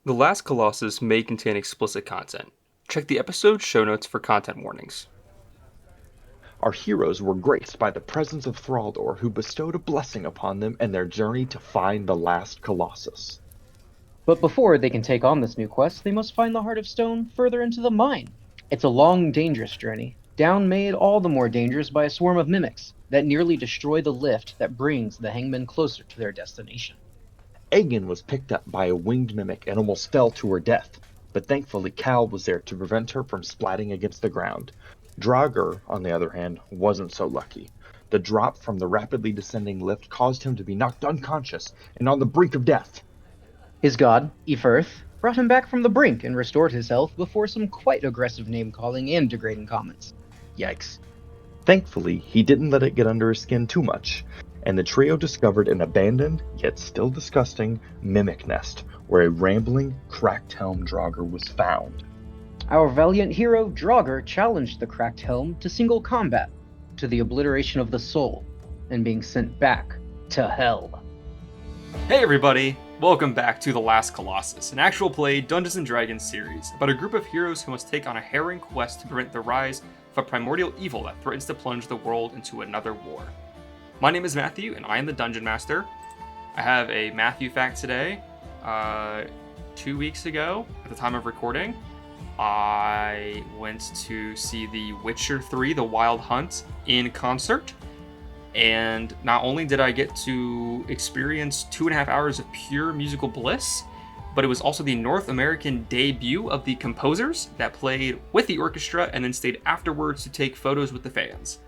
The last Colossus may contain explicit content. Check the episode show notes for content warnings. Our heroes were graced by the presence of Drauger, who bestowed a blessing upon them in their journey to find the last Colossus. But before they can take on this new quest, they must find the Heart of Stone further into the mine. It's a long, dangerous journey, down made all the more dangerous by a swarm of mimics that nearly destroy the lift that brings the hangmen closer to their destination. Aegin was picked up by a winged mimic and almost fell to her death, but thankfully Cal was there to prevent her from splatting against the ground. Drauger, on the other hand, wasn't so lucky. The drop from the rapidly descending lift caused him to be knocked unconscious and on the brink of death. His god, Earth, brought him back from the brink and restored his health before some quite aggressive name-calling and degrading comments. Yikes. Thankfully, he didn't let it get under his skin too much, and the trio discovered an abandoned, yet still disgusting, mimic nest, where a rambling, cracked helm Drauger was found. Our valiant hero, Drauger, challenged the cracked helm to single combat, to the obliteration of the soul, and being sent back to hell. Hey everybody! Welcome back to The Last Colossus, an actual play Dungeons & Dragons series about a group of heroes who must take on a harrowing quest to prevent the rise of a primordial evil that threatens to plunge the world into another war. My name is Matthew, and I am the Dungeon Master. I have a Matthew fact today. 2 weeks ago, at the time of recording, I went to see The Witcher 3, The Wild Hunt, in concert. And not only did I get to experience 2.5 hours of pure musical bliss, but it was also the North American debut of the composers that played with the orchestra and then stayed afterwards to take photos with the fans.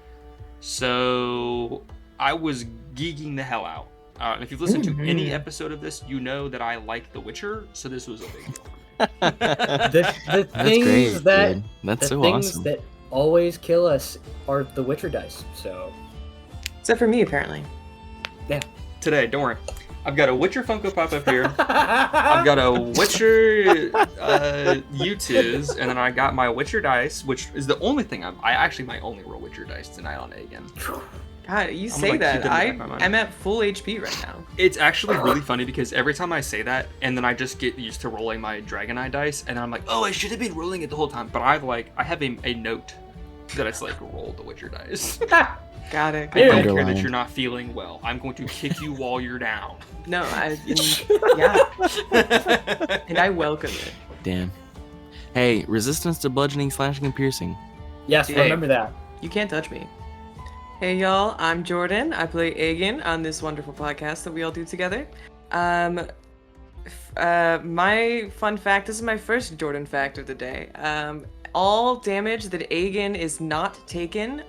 So I was geeking the hell out. And if you've listened to any episode of this, you know that I like The Witcher, so this was a big deal. The things that always kill us are the Witcher dice. So, except for me, apparently. Yeah. Today, don't worry. I've got a Witcher Funko Pop up here. I've got a Witcher U2s, and then I got my Witcher dice, which is the only thing I actually might only roll Witcher dice tonight on Aegin. God, you say that. I'm at full HP right now. It's actually really funny because every time I say that, and then I just get used to rolling my Dragon Eye dice, and then I'm like, oh, I should have been rolling it the whole time. But I have a note that it's like, roll the Witcher dice. Got it. I don't care that you're not feeling well. I'm going to kick you while you're down. No, yeah. And I welcome it. Damn. Hey, resistance to bludgeoning, slashing, and piercing. Yes, remember that. You can't touch me. Hey y'all, I'm Jordan. I play Aegin on this wonderful podcast that we all do together. My fun fact, this is my first Jordan fact of the day. All damage that Aegin is not taking,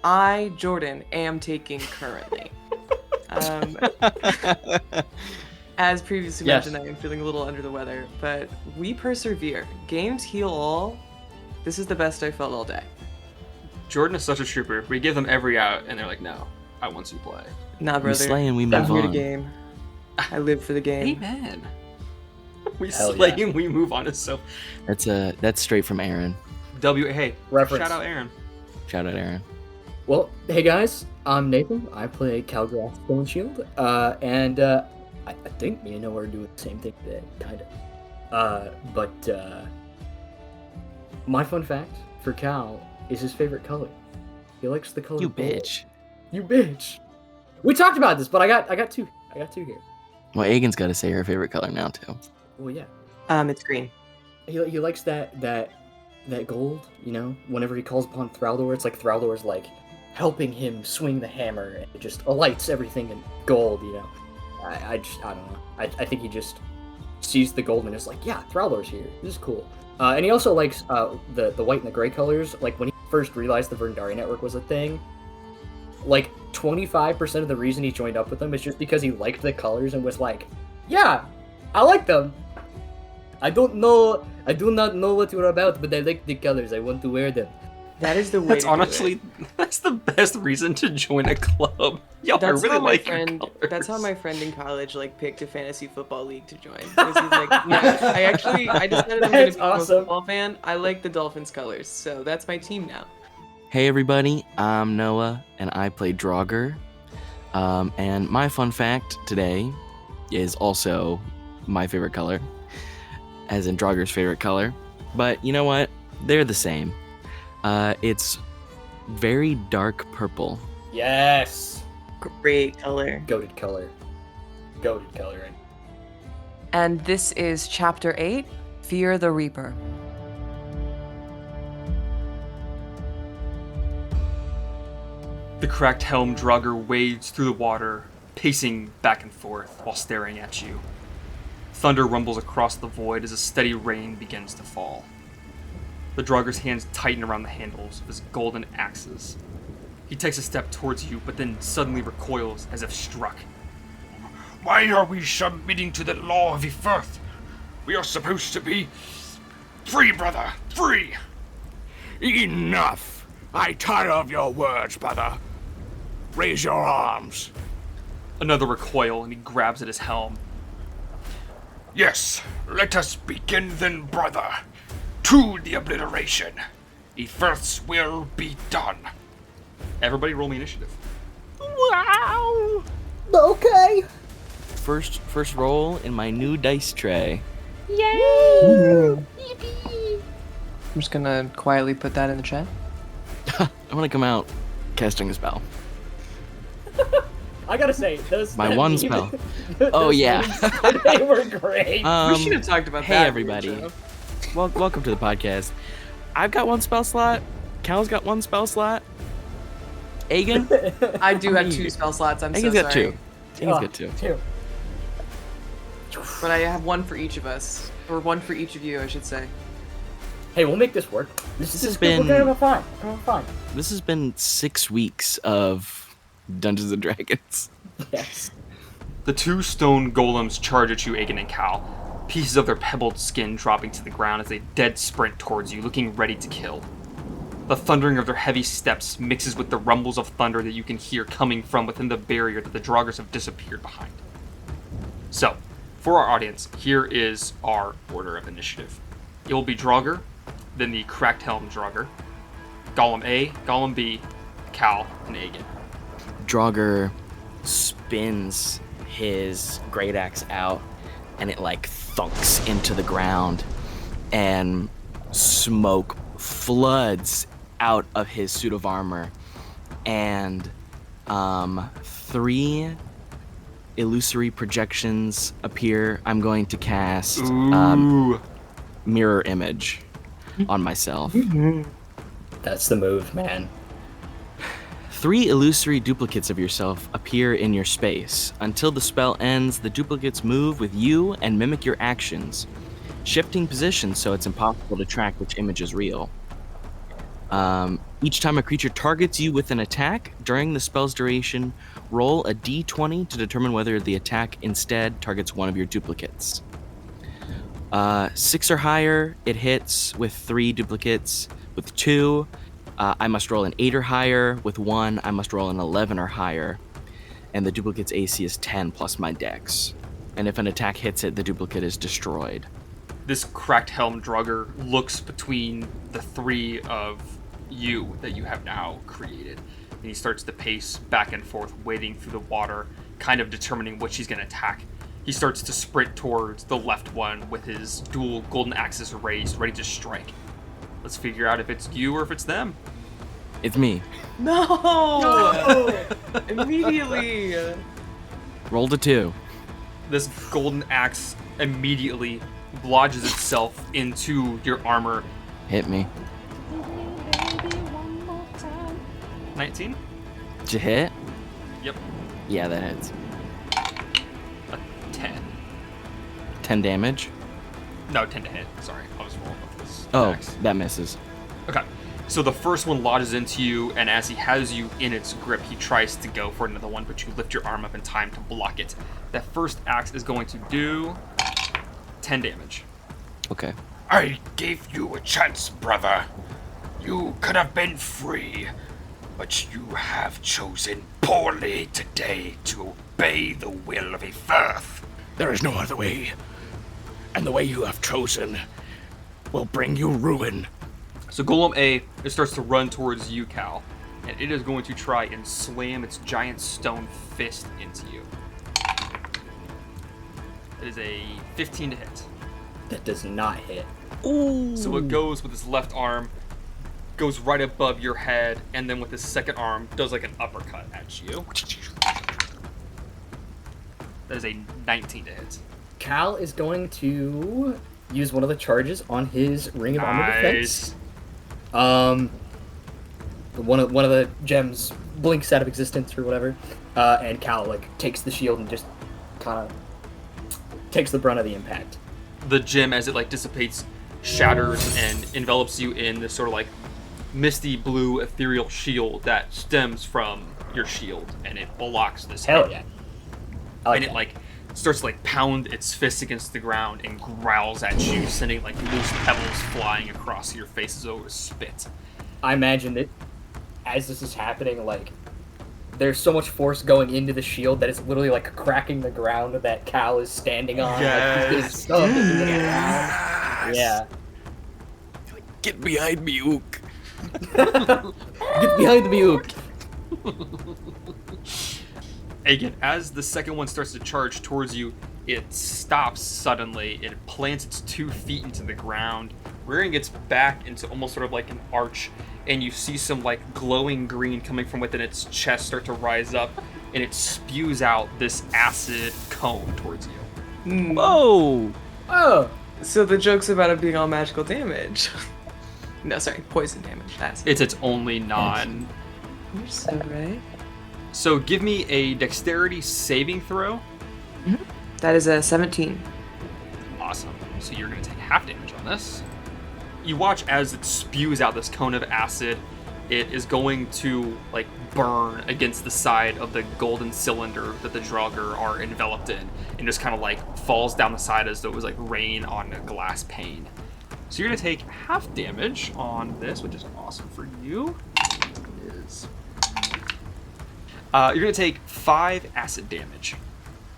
I, Jordan, am taking currently. As previously mentioned, I am feeling a little under the weather, but we persevere. Games heal all. This is the best I felt all day. Jordan is such a trooper. We give them every out, and they're like, no, I want to play. Nah, brother. We slay and we move I'm here to on. game. I live for the game. Amen. We slay and we move on. So That's straight from Aaron. Hey, Reference. shout out Aaron. Shout out Aaron. Well, hey guys, I'm Nathan. I play Kalgorath Stone Shield, and I think me and Noah are doing the same thing today, kind of. But my fun fact for Cal is his favorite color. He likes the color. You gold. bitch. You bitch. We talked about this, but I got two. I got two here. Well, Aegin's got to say her favorite color now too. Well, yeah. It's green. He likes that gold. You know, whenever he calls upon Drauger, it's like Drauger's like helping him swing the hammer, and it just lights everything in gold. You know, I don't know. I think he just sees the gold and is like, yeah, Drauger's here. This is cool. And he also likes the white and the gray colors. Like when he first realized the Verndari network was a thing, like 25% of the reason he joined up with them is just because he liked the colors and was like, yeah, I like them. I do not know what you're about, but I like the colors. I want to wear them. That is the way. That's to honestly, do it. that's the best reason to join a club. Yo, I really like your colors. That's how my friend in college picked a fantasy football league to join. Because he's like, yeah, I decided I'm gonna be a football fan. I like the Dolphins colors, so that's my team now. Hey everybody, I'm Noah, and I play Drauger. And my fun fact today is also my favorite color, as in Drauger's favorite color. But you know what? They're the same. It's very dark purple. Yes. Great color. Goated color. Goated coloring. And this is Chapter 8, Fear the Reaper. The cracked helm Drauger wades through the water, pacing back and forth while staring at you. Thunder rumbles across the void as a steady rain begins to fall. The Drauger's hands tighten around the handles of his golden axes. He takes a step towards you, but then suddenly recoils as if struck. Why are we submitting to the law of Earth? We are supposed to be free, brother, free! Enough! I tire of your words, brother. Raise your arms. Another recoil, and he grabs at his helm. Yes, let us begin then, brother. To the obliteration. Earth's will be done. Everybody roll me initiative. Wow! Okay. First roll in my new dice tray. I'm just gonna quietly put that in the chat. I'm gonna come out casting a spell. I gotta say, those My one spell. those Oh, yeah. memes, they were great. We should have talked about hey that. everybody. Viltrue. Welcome to the podcast. I've got one spell slot. Cal's got one spell slot. Aegin? I do have 2 spell slots. I'm so Aegin's sorry. got 2. Aegin's got 2. Two. But I have 1 for each of us. Or 1 for each of you, I should say. Hey, we'll make this work. This has is been- We're gonna have fine. This has been 6 weeks of Dungeons and Dragons. Yes. The 2 stone golems charge at you, Aegin and Cal, pieces of their pebbled skin dropping to the ground as they dead sprint towards you, looking ready to kill. The thundering of their heavy steps mixes with the rumbles of thunder that you can hear coming from within the barrier that the Draugers have disappeared behind. So, for our audience, here is our order of initiative. It will be Drauger, then the cracked helm Drauger, Golem A, Golem B, Cal, and Aegin. Drauger spins his great axe out, and it like thunks into the ground, and smoke floods out of his suit of armor, and 3 illusory projections appear. I'm going to cast Ooh. mirror image on myself. That's the move, man. 3 illusory duplicates of yourself appear in your space. Until the spell ends, the duplicates move with you and mimic your actions, shifting positions so it's impossible to track which image is real. Each time a creature targets you with an attack during the spell's duration, roll a d20 to determine whether the attack instead targets one of your duplicates. 6 or higher, it hits with 3 duplicates. With 2, I must roll an 8 or higher. With 1, I must roll an 11 or higher. And the duplicate's AC is 10 plus my dex. And if an attack hits it, the duplicate is destroyed. This cracked helm Drauger looks between the 3 of you that you have now created. And he starts to pace back and forth, wading through the water, kind of determining which he's going to attack. He starts to sprint towards the left one with his dual golden axes raised, ready to strike. Let's figure out if it's you or if it's them. It's me. No! Immediately! Roll to 2. This golden axe immediately lodges itself into your armor. Hit me. 19? Did you hit? Yep. Yeah, that hits. A 10. 10 damage. No, 10 to hit. Sorry, I was rolling with this Oh, axe. that misses. Okay. So the first one lodges into you, and as he has you in its grip, he tries to go for another one, but you lift your arm up in time to block it. That first axe is going to do 10 damage. Okay. I gave you a chance, brother. You could have been free, but you have chosen poorly today to obey the will of Earth. There is no other way, and the way you have chosen will bring you ruin. So Golem A, it starts to run towards you, Cal, and it is going to try and slam its giant stone fist into you. That is a 15 to hit. That does not hit. Ooh. So it goes with his left arm, goes right above your head, and then with his second arm does like an uppercut at you. That is a 19 to hit. Cal is going to use one of the charges on his Ring of Armor Defense. One of the gems blinks out of existence or whatever, and Cal like takes the shield and just kind of takes the brunt of the impact. The gem, as it like dissipates, shatters and envelops you in this sort of like misty blue ethereal shield that stems from your shield, and it blocks this Hell hit. yeah! And it like starts to like pound its fist against the ground and growls at you, sending like loose pebbles flying across your face as though it was spit. I imagine that as this is happening, like there's so much force going into the shield that it's literally like cracking the ground that Cal is standing on. Like, he's getting stuck into the ground. Yeah. Get behind me, Ook. Get behind me, Ook. Aegin, as the second one starts to charge towards you, it stops suddenly. It plants its 2 feet into the ground, rearing its back into almost sort of like an arch, and you see some like glowing green coming from within its chest start to rise up, and it spews out this acid cone towards you. Whoa! Oh, So the joke's about it being all magical damage. No, sorry, poison damage. That's It's its only non. You're so right. So give me a dexterity saving throw. That is a 17. Awesome. So you're going to take half damage on this. You watch as it spews out this cone of acid. It is going to like burn against the side of the golden cylinder that the Drauger are enveloped in, and just kind of like falls down the side as though it was like rain on a glass pane. So you're going to take half damage on this, which is awesome for you. It is. You're going to take 5 acid damage.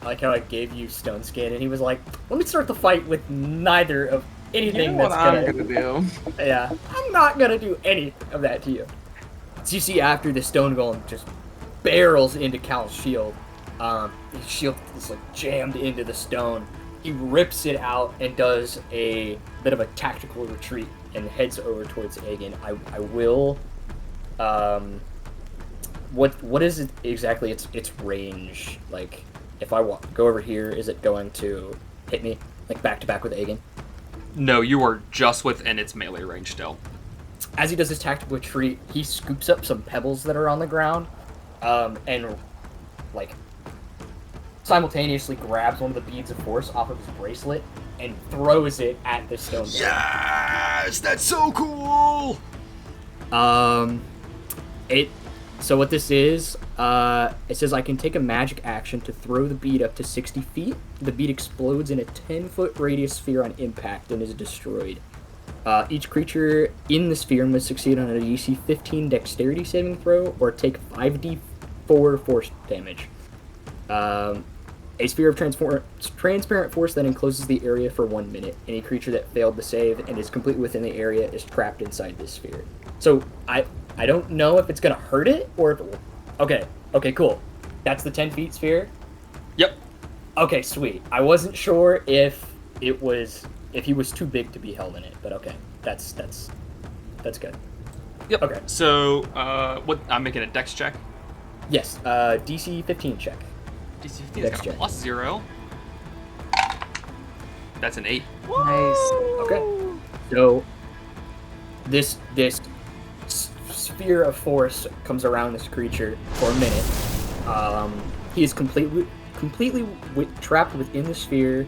I like how I gave you Stone Skin, and he was like, "Let me start the fight with neither of anything You know what that's I'm gonna do. Yeah, I'm not gonna do any of that to you." So you see, after the stone golem just barrels into Cal's shield, his shield is like jammed into the stone. He rips it out and does a bit of a tactical retreat and heads over towards Aegin. I will. What is it exactly? Its range. Like, if I go over here, is it going to hit me like back to back with Aegin? No, you are just within its melee range still. As he does his tactical retreat, he scoops up some pebbles that are on the ground, and like simultaneously grabs one of the beads of force off of his bracelet and throws it at the stone golem. Yes, that's so cool. So what this is, it says I can take a magic action to throw the bead up to 60 feet. The bead explodes in a 10-foot radius sphere on impact and is destroyed. Each creature in the sphere must succeed on a DC 15 dexterity saving throw or take 5d4 force damage. A sphere of transparent force that encloses the area for 1 minute. Any creature that failed to save and is completely within the area is trapped inside this sphere. So I don't know if it's gonna hurt it or if it will. Okay, cool. That's the 10 feet sphere? Yep. Okay, sweet. I wasn't sure if he was too big to be held in it, but okay. That's good. Yep. Okay. So, what? I'm making a dex check. Yes, DC 15 check. DC 15 Dex has got a check. +0. That's an 8. Nice. Okay. So this sphere of force comes around this creature for a minute. He is completely trapped within the sphere.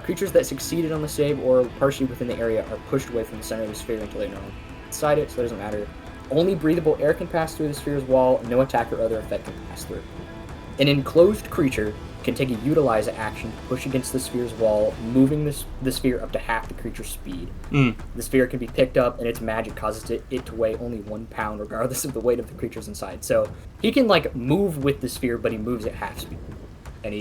Creatures that succeeded on the save or partially within the area are pushed away from the center of the sphere until they know inside it, so it doesn't matter. Only breathable air can pass through the sphere's wall. No attack or other effect can pass through. An enclosed creature can take a utilize action to push against the sphere's wall, moving the sphere up to half the creature's speed. The sphere can be picked up, and its magic causes it to weigh only 1 pound, regardless of the weight of the creatures inside. So he can like move with the sphere, but he moves at half speed, and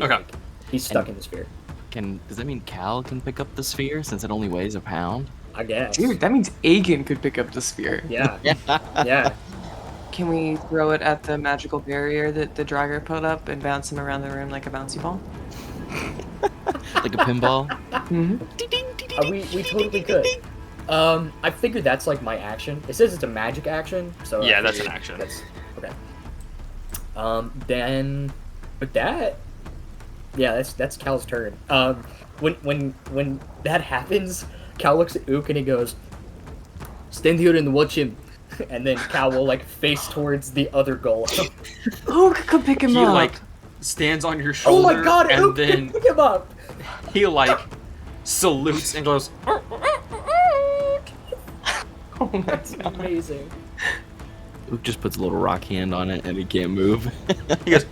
he's stuck in the sphere. Does that mean Cal can pick up the sphere since it only weighs a pound? I guess. Dude, that means Aegin could pick up the sphere. Yeah. Yeah. Can we throw it at the magical barrier that the Drauger put up and bounce him around the room like a bouncy ball? Like a pinball? We totally could. I figured that's like my action. It says it's a magic action, so Yeah, I that's an figured action. That's okay. Then with that, yeah, that's Cal's turn. When that happens, Cal looks at Ook and he goes, "Stand here and watch him." And then Cal will like face towards the other golem. Ook could pick him He up. like stands on your Oh shoulder my god! and Ook, then pick him up. he like salutes and goes. Oh my That's god. amazing. Ook just puts a little rock hand on it and it can't move. He goes.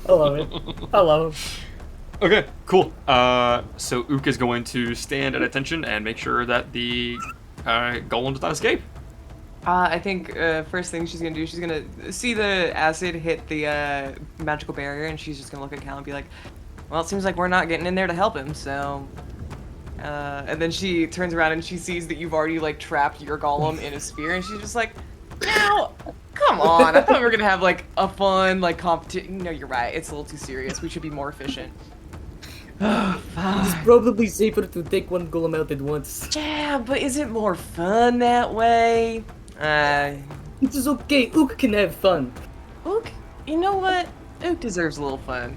I love it. I love him. Okay, cool. So Ook is going to stand at attention and make sure that the golem does not escape. I think first thing she's gonna do, she's gonna see the acid hit the magical barrier, and she's just gonna look at Cal and be like, "Well, it seems like we're not getting in there to help him." So, and then she turns around and she sees that you've already like trapped your golem in a sphere, and she's just like, "Now, come on! I thought we were gonna have like a fun like competition." No, you're right. It's a little too serious. We should be more efficient. It's probably safer to take one golem out at once. Yeah, but is it more fun that way? It is okay. Ook can have fun. Ook, you know what? Ook deserves a little fun.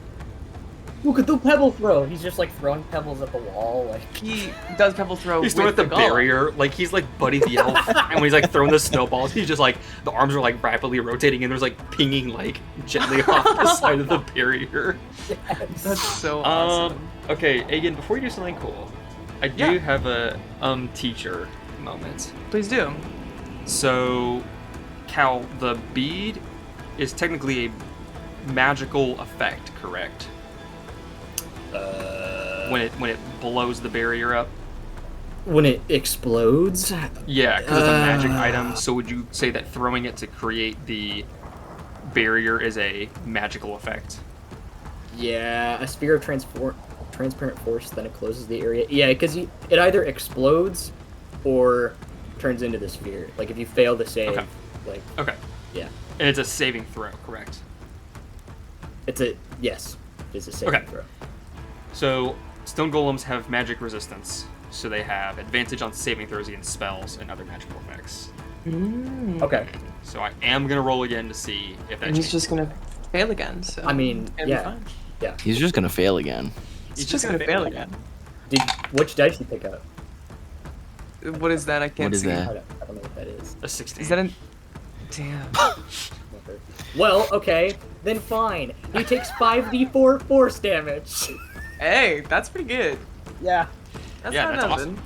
Ook do pebble throw. He's just like throwing pebbles at the wall. Like He does pebble throw He's with throwing at the golem. barrier, like he's like Buddy the Elf, and when he's like throwing the snowballs, he's just like the arms are like rapidly rotating, and there's like pinging like gently off the side of the barrier. That's so awesome. Okay, Aegin, before you do something cool, I do Yeah. have a teacher moment. Please do. So, Cal, the bead is technically a magical effect, correct? When it blows the barrier up. when it explodes. Yeah, because it's a magic item. So would you say that throwing it to create the barrier is a magical effect? Yeah, a sphere of transparent force, then it closes the area. Yeah, because it either explodes or turns into the sphere. Like if you fail to save, Okay. like Okay. yeah, And it's a saving throw, correct? it's a saving Okay. throw. So stone golems have magic resistance, so they have advantage on saving throws against spells and other magical effects. Okay, So I am gonna roll again to see if that And he's changes. just gonna fail again. So I mean, it'll be yeah, fine. yeah. He's just gonna fail again. He's just gonna fail again. Which dice you pick up? What is that? I can't What is see. that? I don't know what that is. A 16. Is that an? Damn. Well, okay, then fine. He takes 5d4 force damage. Hey, that's pretty good. Yeah. That's Yeah, not that's nothing. awesome.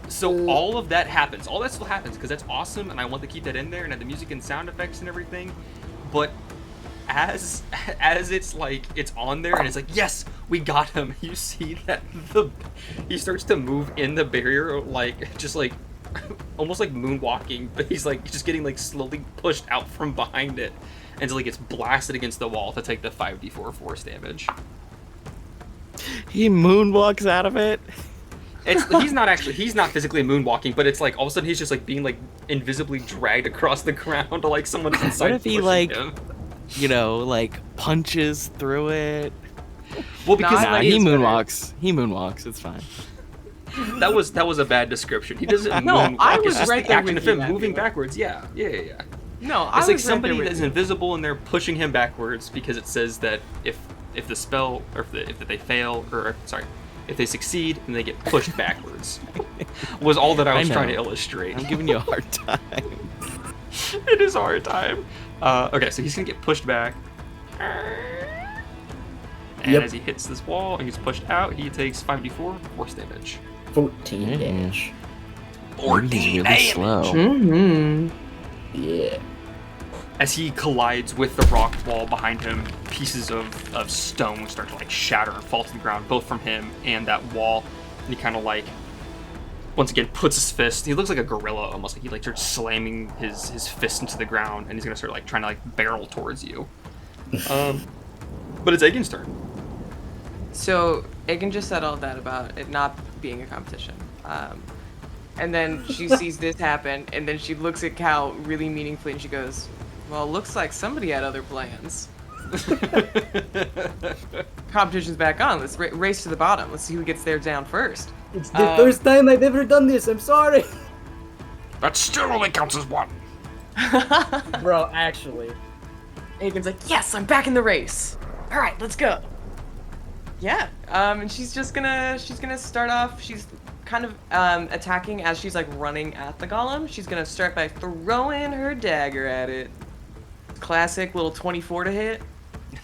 So all of that happens. All that still happens because that's awesome, and I want to keep that in there and have the music and sound effects and everything. But as it's like it's on there and it's like, yes, we got him. You see that he starts to move in the barrier, like just like almost like moonwalking, but he's like just getting like slowly pushed out from behind it until he gets blasted against the wall to take the 5d4 force damage. He moonwalks out of it. He's not physically moonwalking, but it's like all of a sudden he's just like being like invisibly dragged across the ground to like someone's inside. What if he pushing like, him. like punches through it? Well, because Nah, Nah, like, he it's better. moonwalks. He moonwalks. It's fine. that was a bad description. He doesn't No, moonwalk. I It's was just right the there action with of you, him Matthew. moving backwards. Yeah. No, I It's was like right somebody there with that's you. invisible and they're pushing him backwards because it says that if the spell or if they fail or sorry, if they succeed then they get pushed backwards. Was all that I was I trying to know. illustrate. I'm giving you a hard time. It is a hard time. Okay, so he's gonna get pushed back. And Yep. as he hits this wall and gets pushed out, he takes 5d4 force damage. 14 Yeah. damage. Maybe he's really slow. Mm-hmm. Yeah. As he collides with the rock wall behind him, pieces of stone start to like shatter and fall to the ground, both from him and that wall. And he kind of like, once again, puts his fist. He looks like a gorilla almost. Like he like starts slamming his fist into the ground, and he's gonna start like trying to like barrel towards you. But it's Aegin's turn. So Aegin just said all that about it not being a competition. And then she sees this happen, and then she looks at Cal really meaningfully, and she goes, Well, looks like somebody had other plans. Competition's back on. Let's race to the bottom. Let's see who gets there down first. It's the first time I've ever done this. I'm sorry. That still only counts as one. Bro, actually. Aegin's like, yes, I'm back in the race. All right, let's go. Yeah, and she's gonna start off. She's kind of attacking as she's like running at the golem. She's gonna start by throwing her dagger at it. Classic little 24 to hit.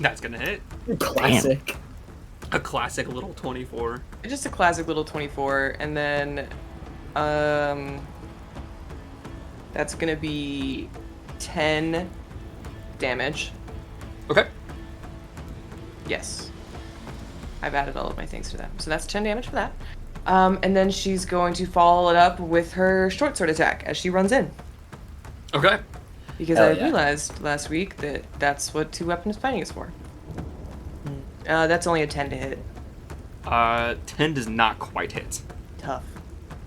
That's gonna hit. Classic. A classic little 24. Just a classic little 24, and then that's gonna be 10 damage. Okay. Yes. I've added all of my things to that. So that's 10 damage for that. And then she's going to follow it up with her short sword attack as she runs in. Okay. Because Hell I yeah. realized last week that that's what two-weapon fighting is for. That's only a 10 to hit. 10 does not quite hit. Tough.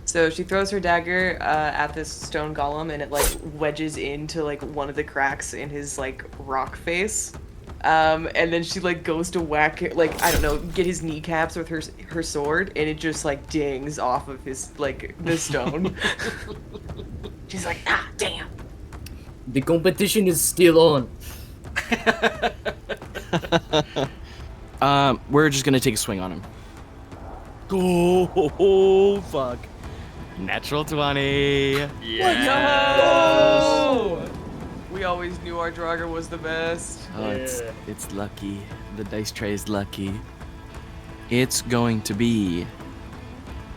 So she throws her dagger at this stone golem, and it like wedges into like one of the cracks in his like rock face. And then she like goes to whack it, like I don't know, get his kneecaps with her sword, and it just like dings off of his like the stone. She's like, ah, damn. The competition is still on. We're just gonna take a swing on him. Oh, fuck. Natural 20. Yo! We always knew our Drauger was the best. Oh, it's lucky. The dice tray is lucky. It's going to be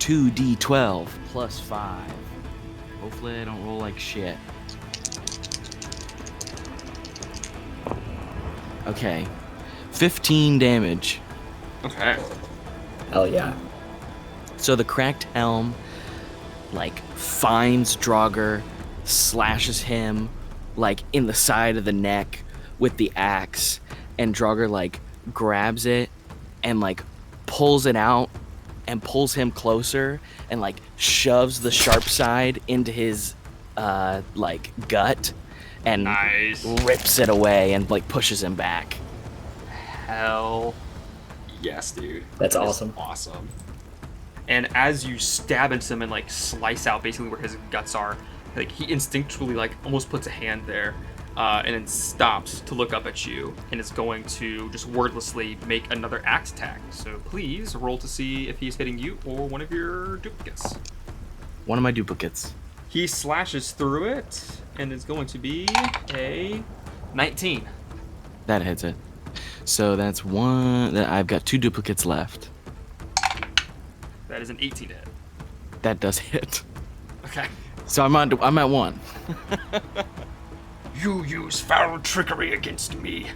2d12 plus 5. Hopefully I don't roll like shit. Okay. 15 damage. Okay. Hell yeah. So the cracked helm, like, finds Drauger, slashes him, like, in the side of the neck with the axe, and Drauger, like, grabs it and, like, pulls it out and pulls him closer and, like, shoves the sharp side into his, like, gut and Nice. rips it away and, like, pushes him back. Hell yes, dude. That's That is awesome. Awesome. And as you stab into him and like slice out basically where his guts are, like he instinctually like almost puts a hand there, and then stops to look up at you and is going to just wordlessly make another axe attack. So please roll to see if he's hitting you or one of your duplicates. One of my duplicates. He slashes through it and is going to be a 19. That hits it. So that's one. I've got 2 duplicates left. That is an 18 to hit. That does hit. Okay. So I'm at 1. You use foul trickery against me.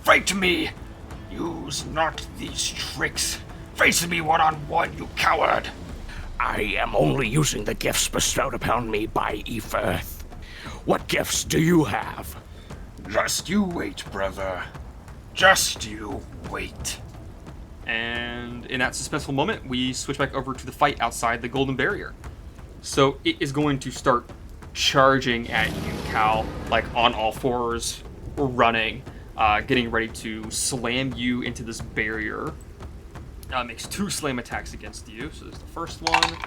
Fight me. Use not these tricks. Face me one-on-one, you coward. I am only using the gifts bestowed upon me by Earth. What gifts do you have? Just you wait, brother. Just you wait. And in that suspenseful moment, we switch back over to the fight outside the Golden Barrier. So it is going to start charging at you, Cal, like on all fours, running, getting ready to slam you into this barrier. Makes 2 slam attacks against you. So there's the first one.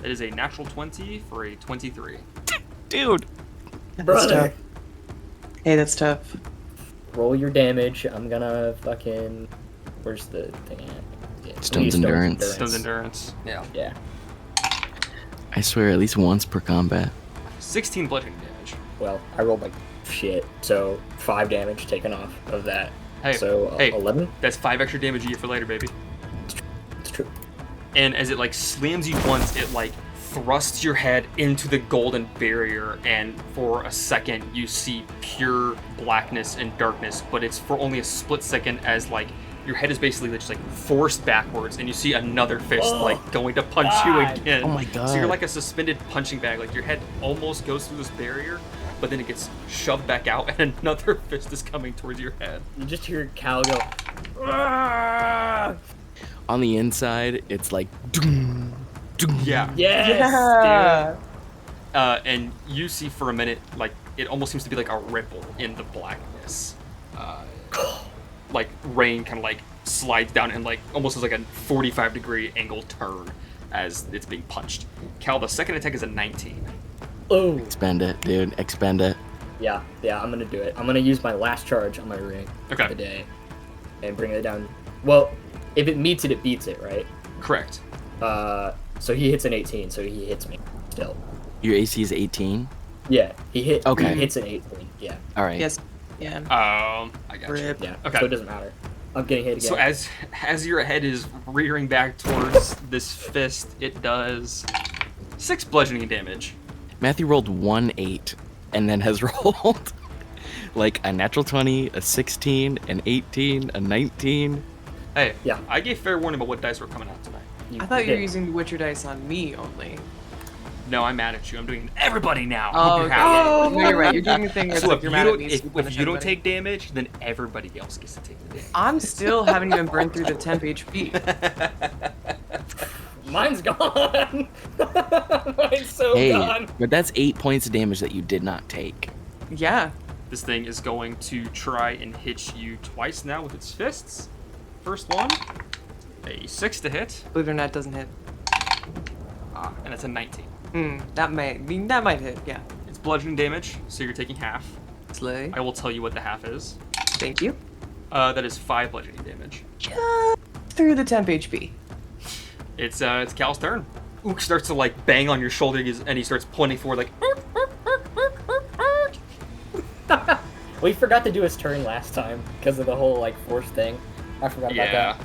It is a natural 20 for a 23. Dude. Brother. Hey, that's tough. Roll your damage. I'm gonna fucking... Where's the thing at? Yeah, Stone's Endurance. Stone's Endurance. Yeah. Yeah. I swear, at least once per combat. 16 bludgeoning damage. Well, I rolled like shit, so 5 damage taken off of that. Hey, So hey. 11? That's 5 extra damage you get for later, baby. It's true. And as it like slams you once, it like thrusts your head into the golden barrier, and for a second you see pure blackness and darkness, but it's for only a split second as like your head is basically just like forced backwards, and you see another fist like going to punch you again. Oh my God. So you're like a suspended punching bag. Like your head almost goes through this barrier, but then it gets shoved back out, and another fist is coming towards your head. You just hear Cal go, "Ah!" On the inside, it's like... Doom, doom. Yeah. Yes, Yeah. dude. And you see for a minute, like it almost seems to be like a ripple in the blackness. Like rain kind of like slides down and like almost as like a 45-degree angle turn as it's being punched. Cal, the second attack is a 19. Oh. Expend it, dude. Expend it. Yeah, I'm gonna do it. I'm gonna use my last charge on my ring Okay. for the day and bring it down. Well, if it meets it, it beats it, right? Correct. So he hits an 18, so he hits me still. Your AC is 18? Yeah, he Okay. hits an 18. Yeah, All right. Yes. Yeah. I got you. Rip. yeah. Okay. So it doesn't matter. I'm getting hit again. So as your head is rearing back towards this fist, it does 6 bludgeoning damage. Matthew rolled 1-8 and then has rolled like a natural 20, a 16, an 18, a 19. Hey, Yeah. I gave fair warning about what dice were coming out tonight. I thought you were did. using the Witcher dice on me only. No, I'm mad at you. I'm doing everybody now. Oh, Hope you're okay. happy. No, you're right. You're doing the thing where it's So like if you're you mad at don't, me. so if punish you don't everybody. take damage, then everybody else gets to take the damage. I'm still haven't even burned through the temp HP. Mine's gone. Mine's so Hey, gone. but that's 8 points of damage that you did not take. Yeah. This thing is going to try and hit you twice now with its fists. First one, a 6 to hit, Believe it or not, it doesn't hit. and it's a 19. That might hit. Yeah. It's bludgeoning damage, so you're taking half. Slay. I will tell you what the half is. Thank you. That is 5 bludgeoning damage. Just through the temp HP. It's Cal's turn. Ook starts to like bang on your shoulder, and he starts pointing forward like. We forgot to do his turn last time because of the whole like force thing. I forgot about Yeah,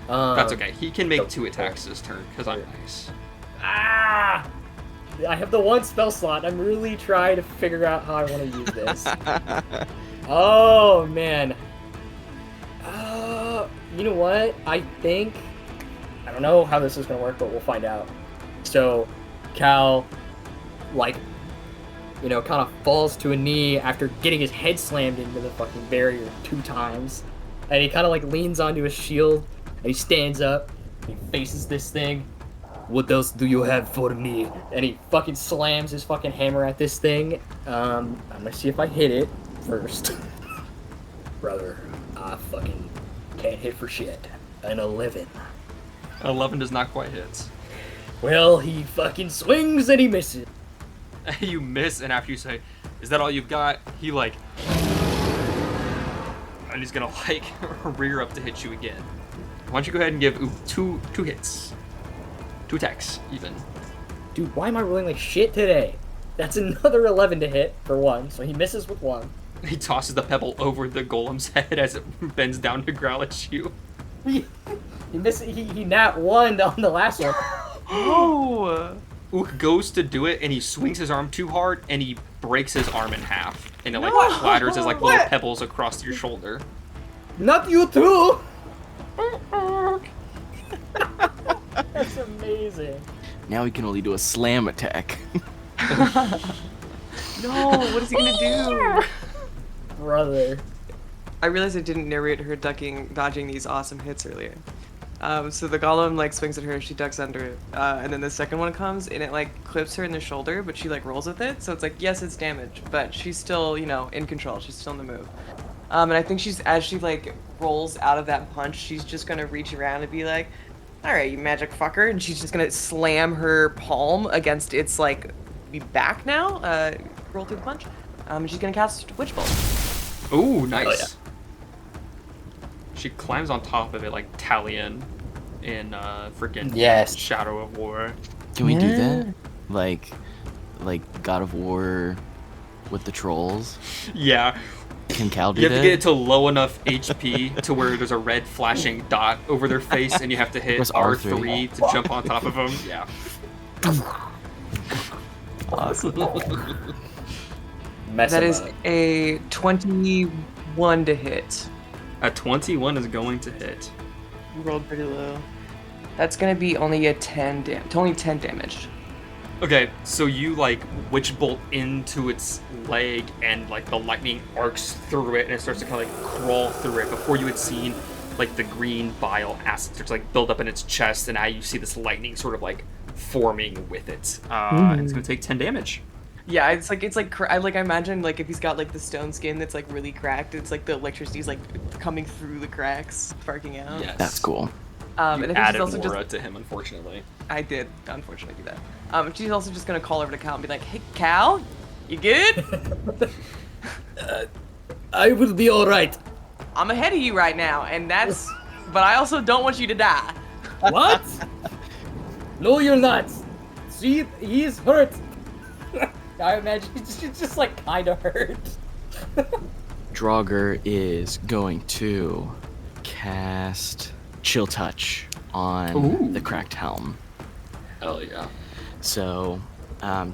that. that's okay. He can make so- 2 attacks this turn because I'm nice. Ah! I have the one spell slot. I'm really trying to figure out how I want to use this. Oh man. You know what? I don't know how this is gonna work, but we'll find out. So, Cal, like, kind of falls to a knee after getting his head slammed into the fucking barrier 2 times, and he kind of like leans onto his shield, and he stands up, he faces this thing. What else do you have for me? And he fucking slams his fucking hammer at this thing. I'm gonna see if I hit it first. Brother, I fucking can't hit for shit. An 11. 11 does not quite hit. Well, he fucking swings and he misses. You miss, and after you say, "Is that all you've got?" He like, and he's gonna like rear up to hit you again. Why don't you go ahead and give Ook two hits, 2 attacks even. Dude, why am I rolling like shit today? That's another 11 to hit for 1, so he misses with 1. He tosses the pebble over the golem's head as it bends down to growl at you. He nat 1 on the last one. Oh. Ook goes to do it, and he swings his arm too hard, and he breaks his arm in half, and it like No! clatters as like little What? pebbles across your shoulder. Not you too! That's amazing. Now he can only do a slam attack. No, what is he gonna do? Brother. I realized I didn't narrate her dodging these awesome hits earlier. So the golem like swings at her, she ducks under it, and then the second one comes and it like clips her in the shoulder, but she like rolls with it. So it's like, yes, it's damage, but she's still, in control. She's still in the move. And I think as she like rolls out of that punch, she's just gonna reach around and be like, "All right, you magic fucker," and she's just gonna slam her palm against its like back now. Roll through the punch. And she's gonna cast Witch Bolt. Ooh, nice. Oh, yeah. She climbs on top of it like Talion in freaking Yes. Shadow of War. Can we do that? Like God of War with the trolls? Yeah, Can Cal do you have that? to get it to low enough HP to where there's a red flashing dot over their face, and you have to hit Press R3 to jump on top of them. Yeah. Mess That him is up. a 21 to hit. A 21 is going to hit. You rolled pretty low. That's gonna be only a 10 only 10 damage. Okay, so you like witch bolt into its leg, and like the lightning arcs through it, and it starts to kind of like crawl through it. Before you had seen like the green bile acid starts to like build up in its chest, and now you see this lightning sort of like forming with it. And it's gonna take 10 damage. Yeah, I imagine like if he's got like the stone skin that's like really cracked, it's like the electricity's like coming through the cracks, sparking out. Yes. That's cool. And You I think added she's also aura just to him, unfortunately. I did unfortunately do that. She's also just gonna call over to Cal and be like, "Hey, Cal, you good? I will be all right. I'm ahead of you right now, and that's. But I also don't want you to die." What? No, you're not. See, he's hurt. I imagine he's just like kind of hurt. Drauger is going to cast Chill Touch on Ooh. the cracked helm. Hell yeah. So,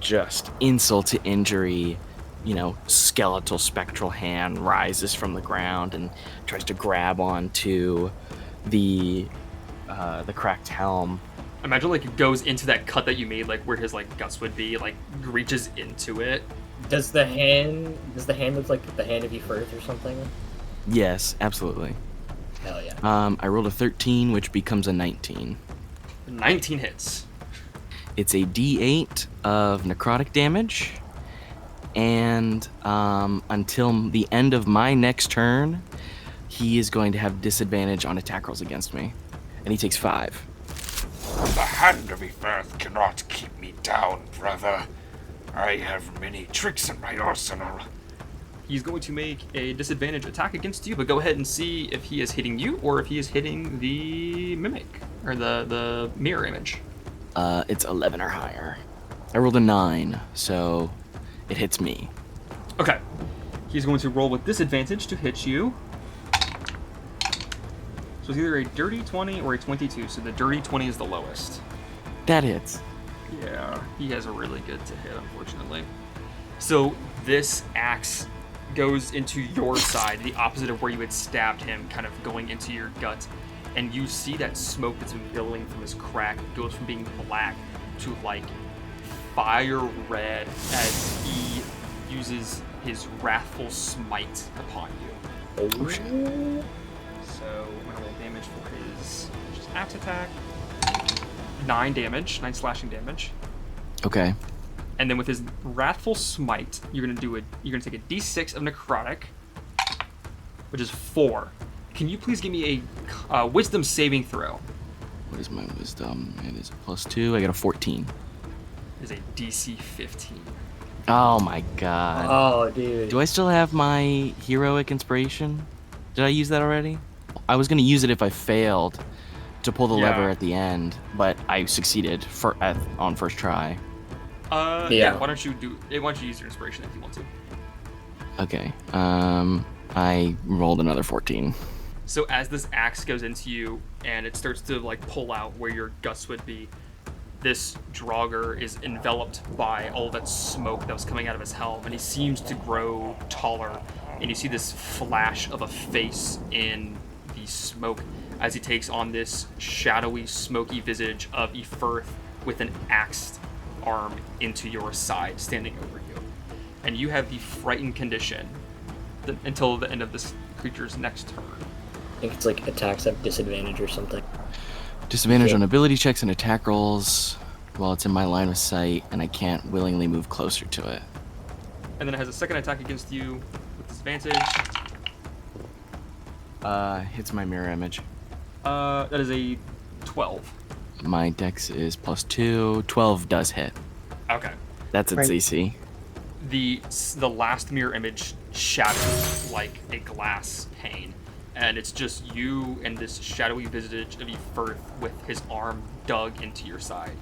just insult to injury, skeletal spectral hand rises from the ground and tries to grab onto the cracked helm. Imagine like it goes into that cut that you made, like where his like guts would be, like reaches into it. Does the hand look like the hand of Firth or something? Yes, absolutely. Hell yeah. I rolled a 13, which becomes a 19. 19 hits. It's a D8 of necrotic damage, and until the end of my next turn, he is going to have disadvantage on attack rolls against me, and he takes 5. The hand of Earth cannot keep me down, brother. I have many tricks in my arsenal. He's going to make a disadvantage attack against you, but go ahead and see if he is hitting you or if he is hitting the mimic or the mirror image. It's 11 or higher. I rolled a 9, so it hits me. Okay. He's going to roll with disadvantage to hit you. So it's either a dirty 20 or a 22, so the dirty 20 is the lowest. That hits. Yeah, he has a really good to hit, unfortunately. So this axe goes into your side, the opposite of where you had stabbed him, kind of going into your gut. And you see that smoke that's been billowing from his crack goes from being black to like fire red as he uses his wrathful smite upon you. Oh shit. So I'm gonna roll damage for his just axe attack. 9 slashing damage. Okay. And then with his wrathful smite, you're gonna take a d6 of necrotic, which is 4. Can you please give me a wisdom saving throw? What is my wisdom? It is a +2. I got a 14. It is a DC 15. Oh my god. Oh, dude. Do I still have my heroic inspiration? Did I use that already? I was gonna use it if I failed to pull the lever at the end, but I succeeded on first try. Yeah. Why don't you use your inspiration if you want to? Okay. I rolled another 14. So as this axe goes into you and it starts to like pull out where your guts would be, this Drauger is enveloped by all that smoke that was coming out of his helm, and he seems to grow taller. And you see this flash of a face in the smoke as he takes on this shadowy, smoky visage of Ephirth with an axed arm into your side, standing over you. And you have the frightened condition until the end of this creature's next turn. I think it's like attacks have disadvantage or something. Disadvantage on ability checks and attack rolls while it's in my line of sight and I can't willingly move closer to it. And then it has a second attack against you with disadvantage. Hits my mirror image. That is a 12. My dex is +2. 12 does hit. Okay. That's its AC. The last mirror image shatters like a glass pane, and it's just you and this shadowy visage of Ephirth with his arm dug into your side.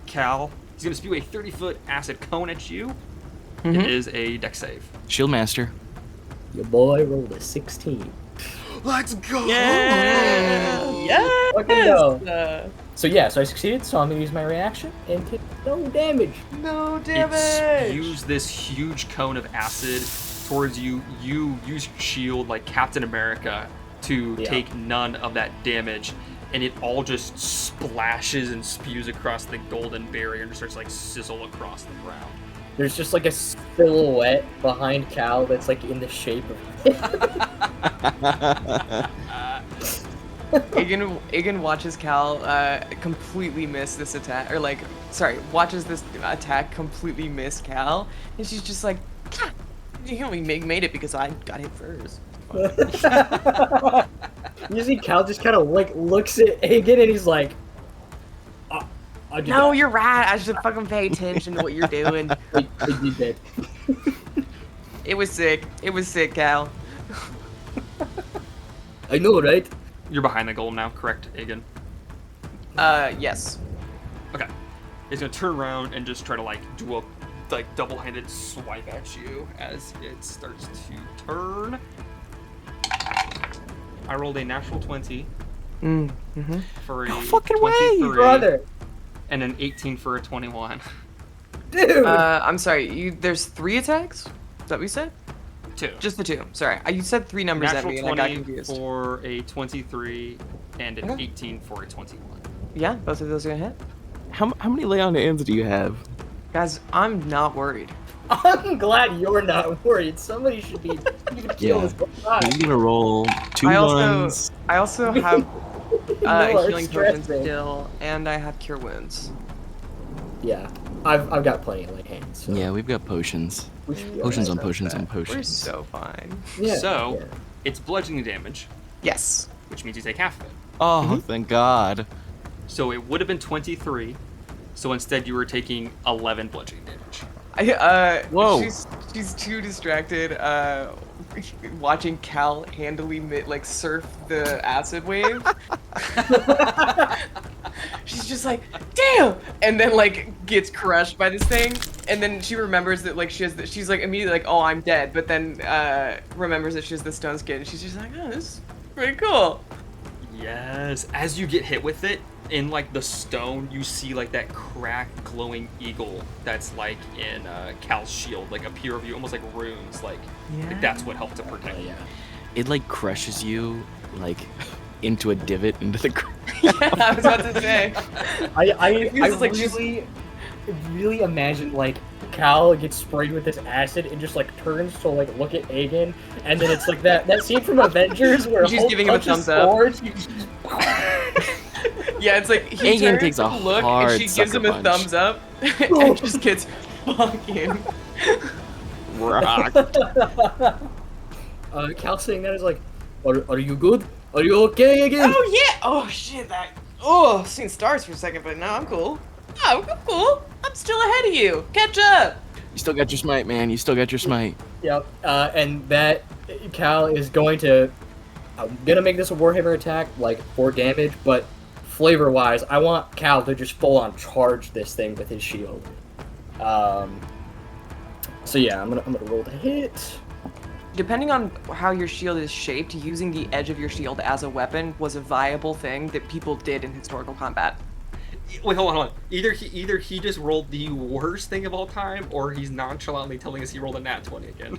Cal, he's gonna spew a 30-foot acid cone at you. Mm-hmm. It is a dex save. Shield Master. Your boy rolled a 16. Let's go! Yeah! Yes! Fucking go. So I succeeded, so I'm gonna use my reaction and take no damage. No It damage! spews this huge cone of acid towards you. You use your shield like Captain America to take none of that damage, and it all just splashes and spews across the golden barrier and just starts like sizzle across the ground. There's just like a silhouette behind Cal that's like in the shape of Aegin watches Cal completely miss this attack, or like watches this attack completely miss Cal, and she's just like, "Ah, you only made it because I got hit first." You see Cal just kind of like looks at Aegin and he's like, I did No, that. you're right. I should fucking pay attention to what you're doing. I did that. It was sick. It was sick, Cal. I know, right? You're behind the golem now, correct, Aegin? Yes. Okay. He's gonna turn around and just try to like do a like double-handed swipe at you as it starts to turn. I rolled a natural 20 for a fucking 23 Brother. and an 18 for a 21. Dude! I'm sorry. There's 3 attacks? Is that what you said? 2. Just the 2. Sorry. You said 3 numbers Natural at me and I got 20 confused. for a 23 and an Okay. 18 for a 21. Yeah, both of those are gonna hit. How many lay on hands do you have? Guys, I'm not worried. I'm glad you're not worried. Somebody should be even kill Yeah. this guy. I'm gonna roll 2 I ones. also have No, healing it's potions stressing. still, and I have cure wounds. Yeah, I've got plenty of like hands. So Yeah, we've got potions. we should be Potions on alright. potions on We're potions. so fine. Yeah, So, yeah. it's bludgeoning damage, Yes. which means you take half of it. Oh, thank God. So it would have been 23, so instead you were taking 11 bludgeoning damage. Whoa. She's too distracted watching Cal handily surf the acid wave. She's just like, damn, and then like gets crushed by this thing, and then she remembers that like she's like immediately like, oh, I'm dead, but then remembers that she has the stone skin, and she's just like, oh, this is pretty cool. Yes. As you get hit with it, in like the stone, you see like that cracked glowing eagle that's like in Cal's shield, like appear of you, almost like runes, like that's what helped to protect you. It like crushes you like into a divot into the ground. Yeah, I was about to say. I feels like she's- really imagine like Cal gets sprayed with this acid and just like turns to like look at Aegin, and then it's like that scene from Avengers where She's Hulk giving him a punches thumbs up. Thor, she's- Yeah, it's like he Aegin turns takes to a look and hard she gives sucker him a punch. thumbs up and just gets fucking Rock. Cal saying that is like, are you good? Are you okay, Aegin? Oh yeah! Oh shit! Seen stars for a second, but no, I'm cool. Oh, I'm cool. I'm still ahead of you. Catch up. You still got your smite, man. You still got your smite. Yep. And that Cal is going to. I'm gonna make this a Warhammer attack, like 4 damage, but flavor-wise, I want Cal to just full-on charge this thing with his shield. So yeah, I'm gonna roll the hit. Depending on how your shield is shaped, using the edge of your shield as a weapon was a viable thing that people did in historical combat. Wait, hold on. Either he just rolled the worst thing of all time, or he's nonchalantly telling us he rolled a nat 20 again.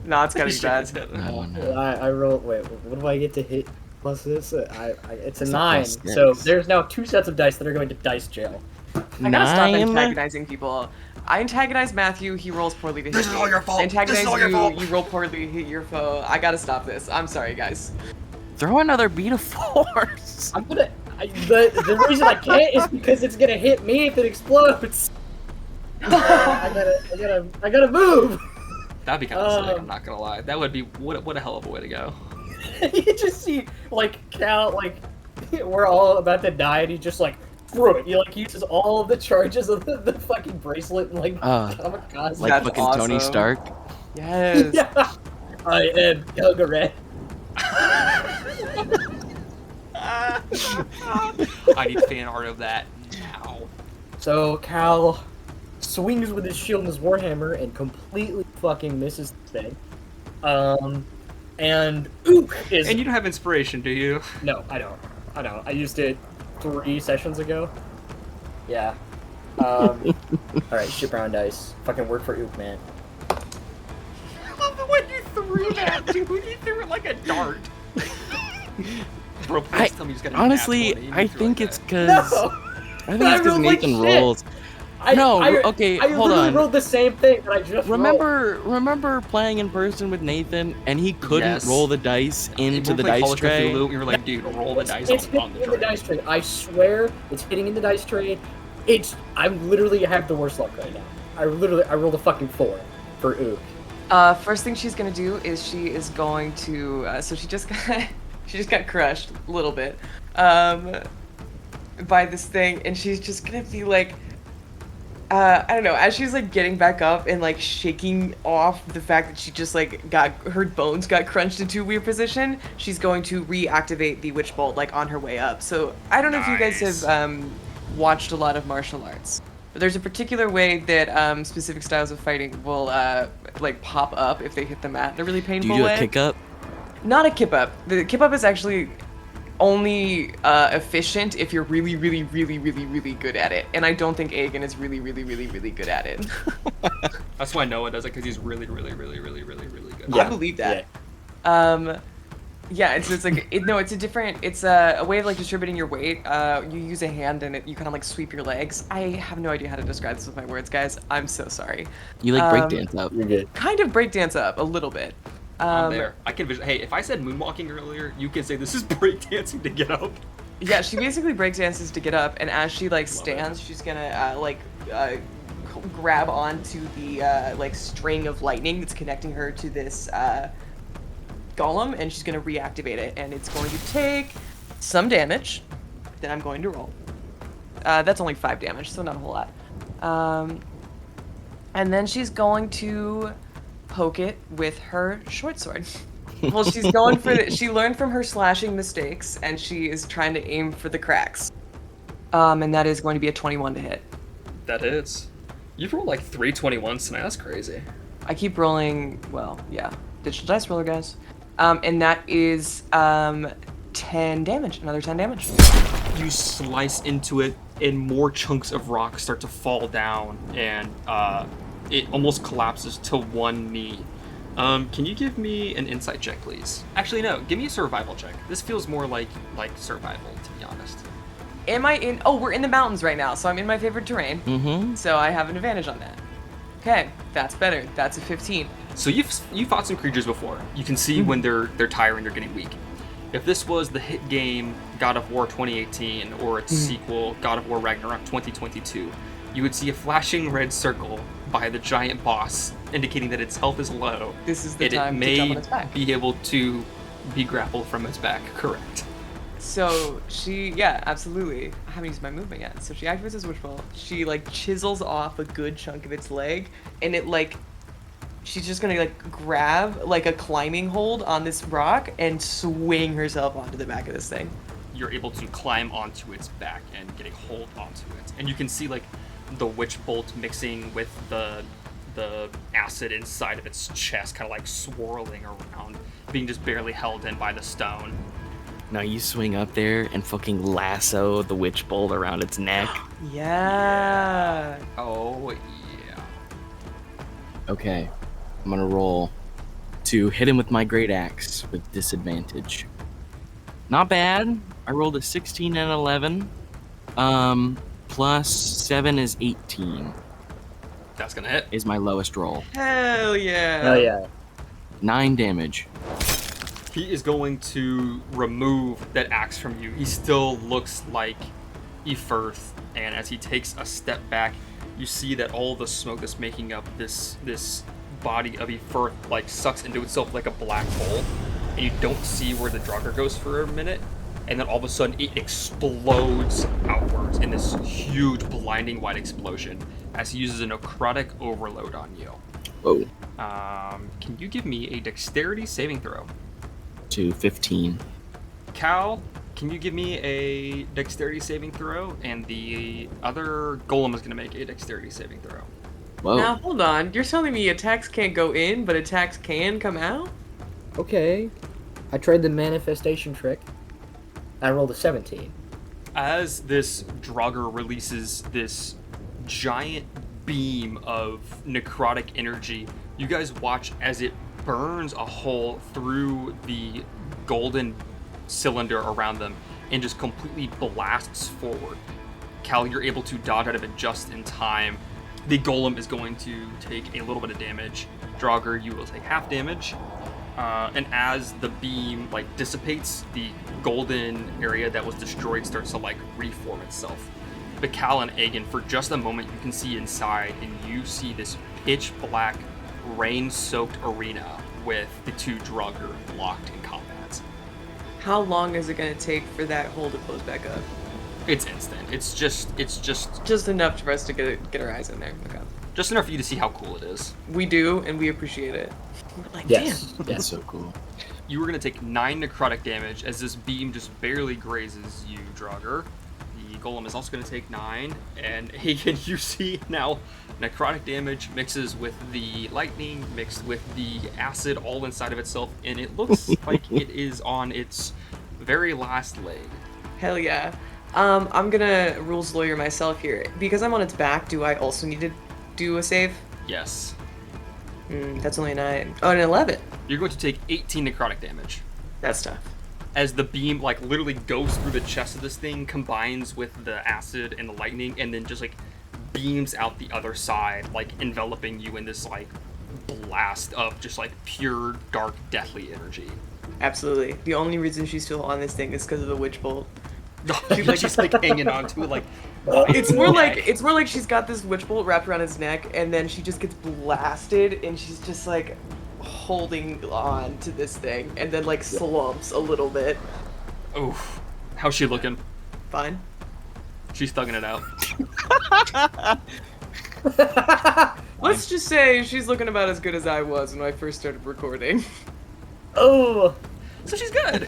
Nah, it's gotta He be shook bad. his head. Oh no. I rolled. Wait, what do I get to hit plus this? It's a It's a 9. plus So 6. there's now 2 sets of dice that are going to dice jail. I gotta stop 9? antagonizing people. I antagonize Matthew, he rolls poorly to hit This is me. all your fault. I antagonize This is all your you, fault. you roll poorly to hit your foe. I gotta stop this. I'm sorry, guys. Throw another beat of force. I'm gonna. The reason I can't is because it's gonna hit me if it explodes. I gotta move. That'd be kind of sick, I'm not gonna lie. That would be, what a hell of a way to go. You just see like Cal, like we're all about to die, and he just like threw it. He like uses all of the charges of the fucking bracelet and like kamikaze. Like That's fucking Tony awesome. Stark. Yes. Yeah. I am Kalgorath. I need fan art of that now. So Cal swings with his shield and his warhammer and completely fucking misses the thing. And Ook is And you don't have inspiration, do you? no, I don't. I used it 3 sessions ago. Yeah. Alright, shit brown dice. Fucking work for Ook, man. I love the way you threw that, dude. You threw it like a dart. Bro, please tell me you just got a nat Honestly, 20 and you I threw think like it's that. because No! I think it's because rolled like Nathan shit. rolls. No, okay, I hold literally on. rolled the same thing that I just rolled. Remember playing in person with Nathan and he couldn't Yes. roll the dice into When we the played dice Call of tray? Cthulhu, we were like, dude, roll the dice It's on hitting the in the tray. dice tray. I swear, it's hitting in the dice tray. I literally have the worst luck right now. I rolled a fucking 4 for Ook. First thing she's gonna do is she is going to. So she just got crushed a little bit, by this thing, and she's just gonna be like, I don't know. As she's like getting back up and like shaking off the fact that she just like got her bones got crunched into a weird position, she's going to reactivate the witch bolt like on her way up. So I don't know if you guys have watched a lot of martial arts. But there's a particular way that specific styles of fighting will like pop up if they hit the mat in a really Do painful you do way. a kick up? Not a kip up. The kip up is actually only efficient if you're really, really, really, really, really good at it. And I don't think Aegin is really, really, really, really good at it. That's why Noah does it, because he's really, really, really, really, really, really good. I believe that. Yeah, it's like it's a different. It's a way of like distributing your weight. You use a hand and you kind of like sweep your legs. I have no idea how to describe this with my words, guys. I'm so sorry. You like breakdance up? You're good. Kind of breakdance up a little bit. I'm there. I can hey, if I said moonwalking earlier, you can say this is breakdancing to get up. Yeah, she basically breakdances to get up, and as she like stands, she's gonna grab onto the like string of lightning that's connecting her to this golem, and she's gonna reactivate it, and it's going to take some damage that I'm going to roll. That's only 5 damage, so not a whole lot. And then she's going to poke it with her short sword. Well, she's going for she learned from her slashing mistakes, and she is trying to aim for the cracks. And that is going to be a 21 to hit. That hits. You've rolled like 3 21s tonight. That's crazy. I keep rolling, well, yeah. Digital dice roller, guys. And that is 10 damage. Another 10 damage. You slice into it, and more chunks of rock start to fall down, and it almost collapses to one knee. Can you give me an insight check, please? Actually, no. Give me a survival check. This feels more like survival, to be honest. Am I in? Oh, we're in the mountains right now, so I'm in my favorite terrain. Mm-hmm. So I have an advantage on that. Okay, that's better. That's a 15. So you fought some creatures before. You can see when they're tiring, they're getting weak. If this was the hit game God of War 2018 or its sequel God of War Ragnarok 2022, you would see a flashing red circle by the giant boss, indicating that its health is low. This is the and time it to jump may on its back. be able to be grappled from its back. Correct. So yeah, absolutely. I haven't used my movement yet. So she activates his witch bolt. She like chisels off a good chunk of its leg, and it like, she's just gonna like grab like a climbing hold on this rock and swing herself onto the back of this thing. You're able to climb onto its back and get a hold onto it, and you can see like the witch bolt mixing with the acid inside of its chest, kind of like swirling around, being just barely held in by the stone. Now you swing up there and fucking lasso the witch bolt around its neck. Yeah. Oh yeah. Okay, I'm gonna roll to hit him with my great axe with disadvantage. Not bad. I rolled a 16 and 11. Plus 7 is 18. That's gonna hit. Is my lowest roll. Hell yeah. Hell yeah. 9 damage. He is going to remove that axe from you. He still looks like Ephirth, and as he takes a step back, you see that all the smoke that's making up this body of Ephirth like sucks into itself like a black hole, and you don't see where the Drauger goes for a minute, and then all of a sudden it explodes outwards in this huge blinding white explosion as he uses a necrotic overload on you. Whoa. Can you give me a dexterity saving throw? To 15. Cal, can you give me a dexterity saving throw? And the other golem is going to make a dexterity saving throw. Whoa. Now hold on. You're telling me attacks can't go in, but attacks can come out? Okay. I tried the manifestation trick. I rolled a 17. As this Drauger releases this giant beam of necrotic energy, you guys watch as it burns a hole through the golden cylinder around them and just completely blasts forward. Cal, you're able to dodge out of it just in time. The golem is going to take a little bit of damage. Drauger, you will take half damage. And as the beam like dissipates, the golden area that was destroyed starts to like reform itself. But Cal and Aegin, for just a moment, you can see inside, and you see this pitch black, rain-soaked arena with the two Drauger locked in combat. How long is it gonna take for that hole to close back up? It's instant. It's Just enough for us to get our eyes in there. Okay. just enough for you to see how cool it is. We do, and we appreciate it. We're like, Yes. damn. That's so cool. You are going to take 9 necrotic damage as this beam just barely grazes you, Drauger. The golem is also going to take 9, and Aegin, you see now necrotic damage mixes with the lightning, mixed with the acid all inside of itself, and it looks like it is on its very last leg. Hell yeah. I'm gonna rules lawyer myself here. Because I'm on its back, do I also need to do a save? Yes. That's only a 9. Oh, an 11. You're going to take 18 necrotic damage. That's tough. As the beam, like, literally goes through the chest of this thing, combines with the acid and the lightning, and then just, like, beams out the other side, like, enveloping you in this, like, blast of just, like, pure, dark, deathly energy. Absolutely. The only reason she's still on this thing is because of the witch bolt. She's, like, hanging on to it, like... It's more like she's got this witch bolt wrapped around his neck, and then she just gets blasted, and she's just, like, holding on to this thing, and then, like, slumps a little bit. Oof. How's she looking? Fine. She's thugging it out. Let's just say she's looking about as good as I was when I first started recording. Oh! So she's good!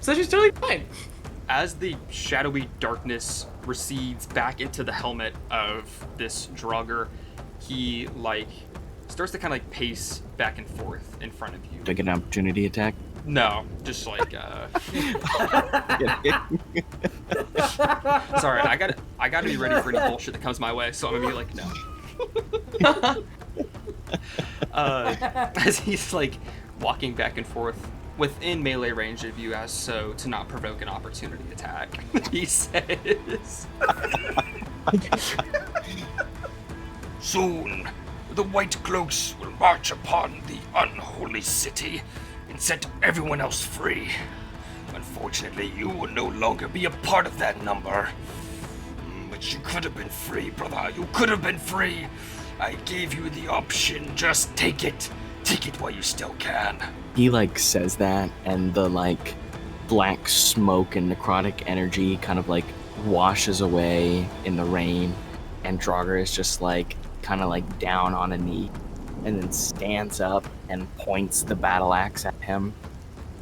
So she's totally fine. As the shadowy darkness recedes back into the helmet of this Drauger, he, like, starts to kind of, like, pace back and forth in front of you. Do I get an opportunity attack? No, just, like, Sorry, I gotta be ready for any bullshit that comes my way, so I'm gonna be like, no. As he's, like, walking back and forth within melee range of you, as so to not provoke an opportunity attack, he says, Soon, the White Cloaks will march upon the unholy city and set everyone else free. Unfortunately, you will no longer be a part of that number. But you could have been free, brother. You could have been free. I gave you the option. Just take it. Take it while you still can. He, like, says that, and the, like, black smoke and necrotic energy kind of, like, washes away in the rain, and Drauger is just, like, kind of, like, down on a knee, and then stands up and points the battle axe at him.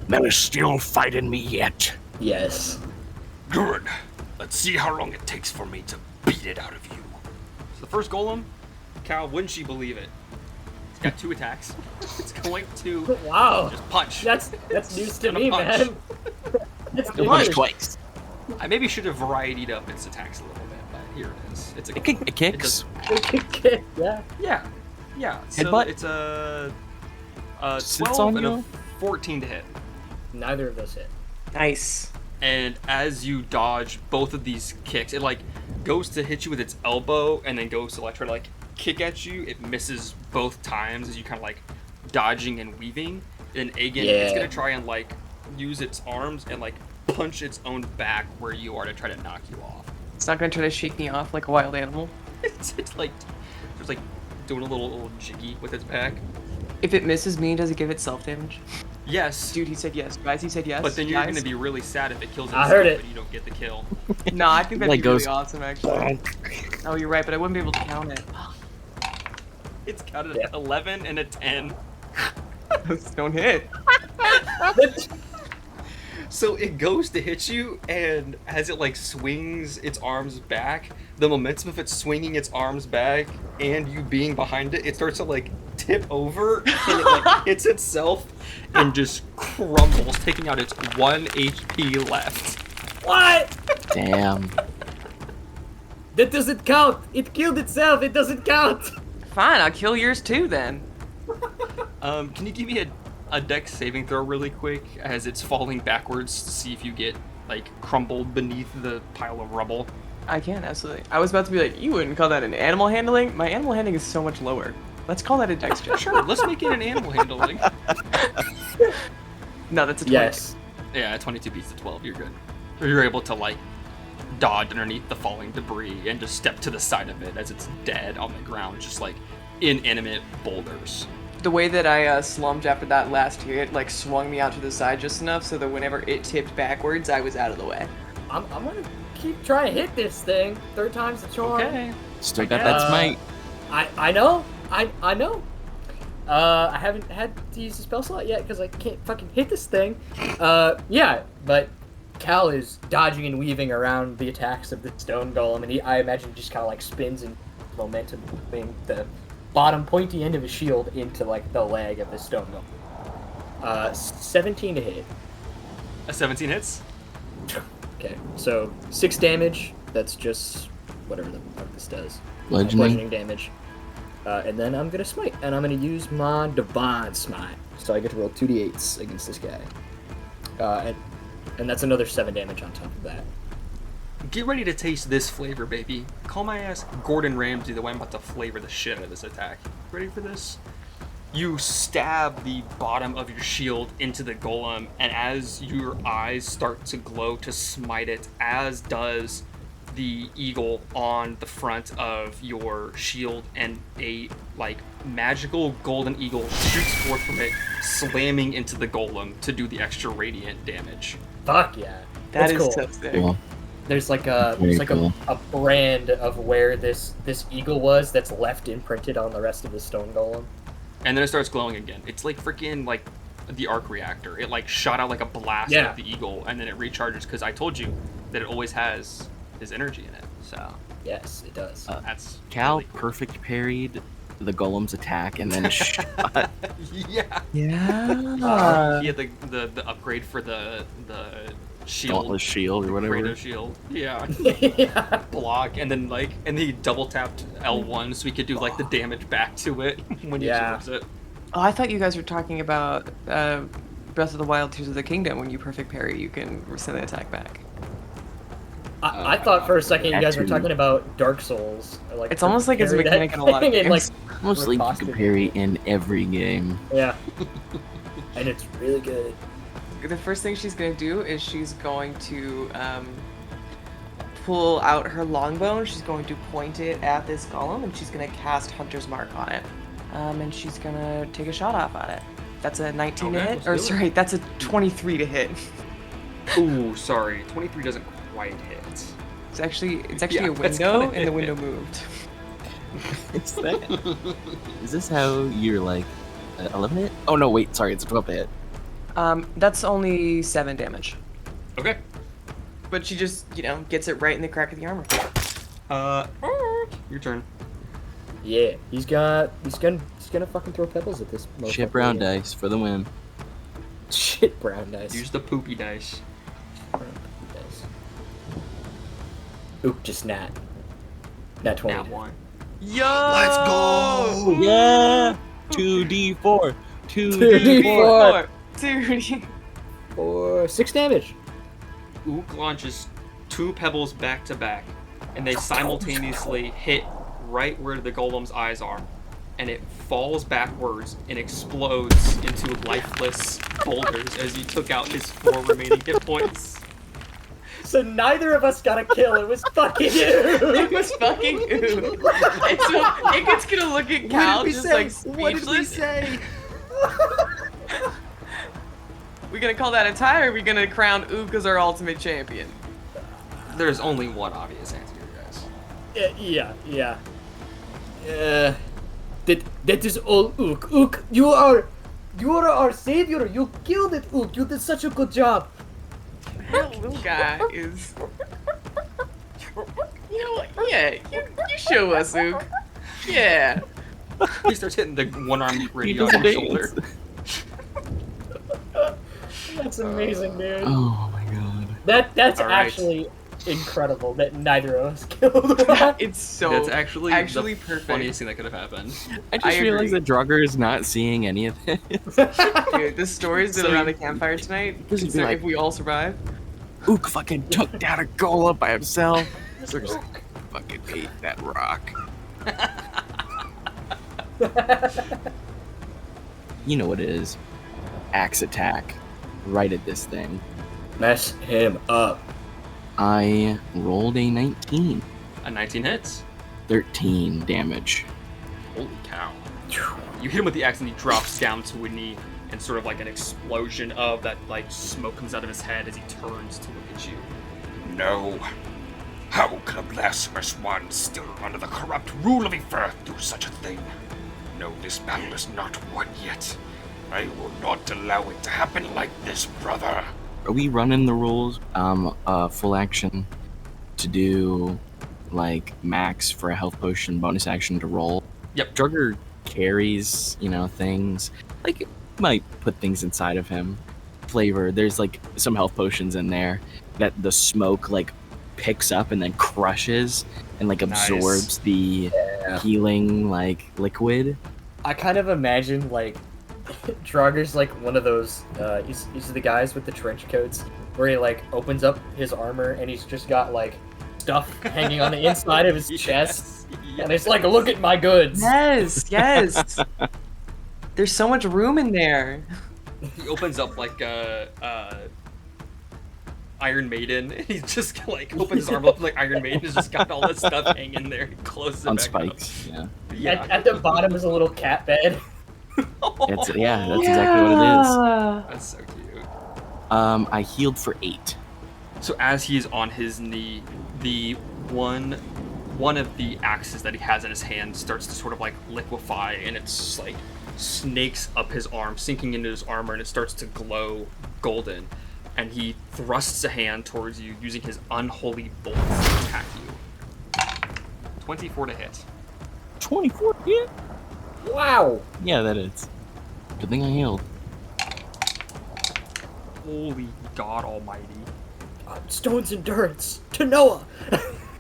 They're still fighting me yet. Yes. Good. Let's see how long it takes for me to beat it out of you. so the first golem, Cal, wouldn't she believe it? It's got 2 attacks. It's going to Wow. just punch. That's news to Gonna me, punch. man. That's He'll punch news. twice. I maybe should have varietied up its attacks a little bit, but here it is. It's a It kicks. Yeah. Yeah. So Headbutt? it's a Sits 12 on and a you? 14 to hit. Neither of those hit. Nice. And as you dodge both of these kicks, it, like, goes to hit you with its elbow and then goes to, like, try to, like, kick at you. It misses both times as you kind of, like, dodging and weaving. And Aegin, it's Yeah. gonna try and, like, use its arms and, like, punch its own back where you are to try to knock you off. It's not gonna try to shake me off like a wild animal. It's like, just, like, doing a little jiggy with its back. If it misses me, does it give itself damage? Yes. Dude, he said yes. Guys, he said yes. But then you're Guys? gonna be really sad if it kills I itself, heard it. but you don't get the kill. No, I think that'd Like be really goes- awesome, actually. Oh, you're right, but I wouldn't be able to count it. It's got an 11 and a 10. Those don't hit. So it goes to hit you, and as it, like, swings its arms back, the momentum of it swinging its arms back and you being behind it, it starts to, like, tip over, and it, like, hits itself and just crumbles, taking out its 1 HP left. What? Damn. That doesn't count. It killed itself. It doesn't count. Fine, I'll kill yours too then. Can you give me a dex saving throw really quick as it's falling backwards to see if you get, like, crumbled beneath the pile of rubble? I can, absolutely. I was about to be like, you wouldn't call that an animal handling? My animal handling is so much lower. Let's call that a dex check. Sure, let's make it an animal handling. No, that's a 20. Yes. Yeah, 22 beats the 12, you're good. You're able to, like, dodge underneath the falling debris and just step to the side of it as it's dead on the ground, just like inanimate boulders. The way that I slumped after that last hit, like, swung me out to the side just enough so that whenever it tipped backwards, I was out of the way. I'm gonna keep trying to hit this thing. 3rd time's the charm. Okay. Still got that smite. I know. I know. I haven't had to use the spell slot yet because I can't fucking hit this thing. Yeah, but Cal is dodging and weaving around the attacks of the stone golem, and I imagine just kind of like spins and momentum, moving the bottom pointy end of his shield into like the leg of the stone golem. 17 to hit. A 17 hits. Okay, so 6 damage. That's just whatever the fuck this does. Bludgeoning. Damage. And then I'm gonna smite, and I'm gonna use my divine smite. So I get to roll 2d8s against this guy. And that's another 7 damage on top of that. Get ready to taste this flavor, baby. Call my ass Gordon Ramsay the way I'm about to flavor the shit out of this attack. Ready for this? You stab the bottom of your shield into the golem, and as your eyes start to glow to smite it, as does the eagle on the front of your shield, and a like magical golden eagle shoots forth from it, slamming into the golem to do the extra radiant damage. Fuck yeah. That That's is cool. so sick. Cool. There's like Very cool. a brand of where this eagle was that's left imprinted on the rest of the stone golem. And then it starts glowing again. It's like freaking like the arc reactor. It like shot out like a blast Yeah. of the eagle, and then it recharges because I told you that it always has his energy in it. So Yes, it does. that's Cal really cool. perfect parried the golem's attack and then shot. Yeah. Yeah. He had the upgrade for the shield. Dauntless shield or whatever. Kratos shield. Yeah. Yeah. Block, and then like, and he double tapped L1 so he could do like the damage back to it when he Yeah. absorbs it. Oh, I thought you guys were talking about Breath of the Wild Tears of the Kingdom. When you perfect parry, you can send the attack back. I thought for a second you guys were Actually- talking about Dark Souls. Like It's almost like it's a parry that mechanic in a lot of thing and, like, games. Almost like you riposted can it. parry in every game. Yeah. And it's really good. The first thing she's gonna do is she's going to pull out her longbow. She's going to point it at this golem, and she's gonna cast Hunter's Mark on it. And she's gonna take a shot off at it. That's a 19 to Okay, hit, let's or do it. sorry, that's a 23 to hit. Ooh, sorry. 23 doesn't quite hit. It's actually Yeah, a that's window, gonna and the hit. window moved. Is this how you're like 11 hit? Oh no, wait, sorry, it's a 12 hit. That's only 7 damage. Okay. But she just, gets it right in the crack of the armor. Your turn. Yeah. He's gonna fucking throw pebbles at this motherfucker. Shit brown dice for the win. Shit brown dice. Use the poopy dice. Dice. Oop, just nat 20. Nat 1. Yo! Let's go! Yeah! 2d4! 2d4! 2d4! For 6 damage. Ook launches 2 pebbles back to back, and they simultaneously hit right where the golem's eyes are, and it falls backwards and explodes into lifeless boulders as you took out his 4 remaining hit points. So neither of us got a kill. It was fucking you. It was fucking ooh. And so Aegin's gonna look at Cal just like speechless. What did we say? We gonna call that a tie, or are we gonna crown Ook as our ultimate champion? There's only one obvious answer here, guys. Yeah. That is all Ook. Ook, you are our savior. You killed it, Ook. You did such a good job. That little guy is. You know what? Yeah, you show us, Ook. Yeah. He starts hitting the one-armed He radio does on a his dance. shoulder. That's amazing, dude. Oh my god. That's All right. actually incredible that neither of us killed that. It's so. That's actually the perfect. funniest thing that could have happened. I just I realized agree. that Drauger is not seeing any of this. Dude, the stories that So are around the campfire tonight, This would be like- if we all survive. Ook fucking took down a golem by himself. So just fucking ate that rock. You know what it is. Axe attack. Right at this thing. Mess him up. I rolled a 19. A 19 hits. 13 damage. Holy cow. You hit him with the axe and he drops down to a knee, and sort of like an explosion of that like smoke comes out of his head as he turns to look at you. No. How could a blasphemous one still under the corrupt rule of Earth do such a thing? No, this battle is not won yet. I will not allow it to happen like this, brother. Are we running the rules? Full action to do like max for a health potion, bonus action to roll. Yep. Drauger carries, things. Like, might put things inside of him. Flavor. There's like some health potions in there that the smoke like picks up and then crushes and like absorbs the healing like liquid. I kind of imagine like Drauger's like one of those he's the guys with the trench coats where he like opens up his armor and he's just got like stuff hanging on the inside of his chest. And it's like, look at my goods. Yes. There's so much room in there. He opens up like Iron Maiden, and he's just like opens his arm up like Iron Maiden has just got all this stuff hanging there and closes it On back spikes, up. yeah. At the bottom is a little cat bed. That's exactly what it is. That's so cute. I healed for 8. So as he is on his knee, the one of the axes that he has in his hand starts to sort of like liquefy, and it's like snakes up his arm, sinking into his armor, and it starts to glow golden. And he thrusts a hand towards you using his unholy bolt to attack you. 24 to hit. 24 hit? Wow. Yeah, that is. Good thing I healed. Holy God Almighty. Stone's endurance to Noah.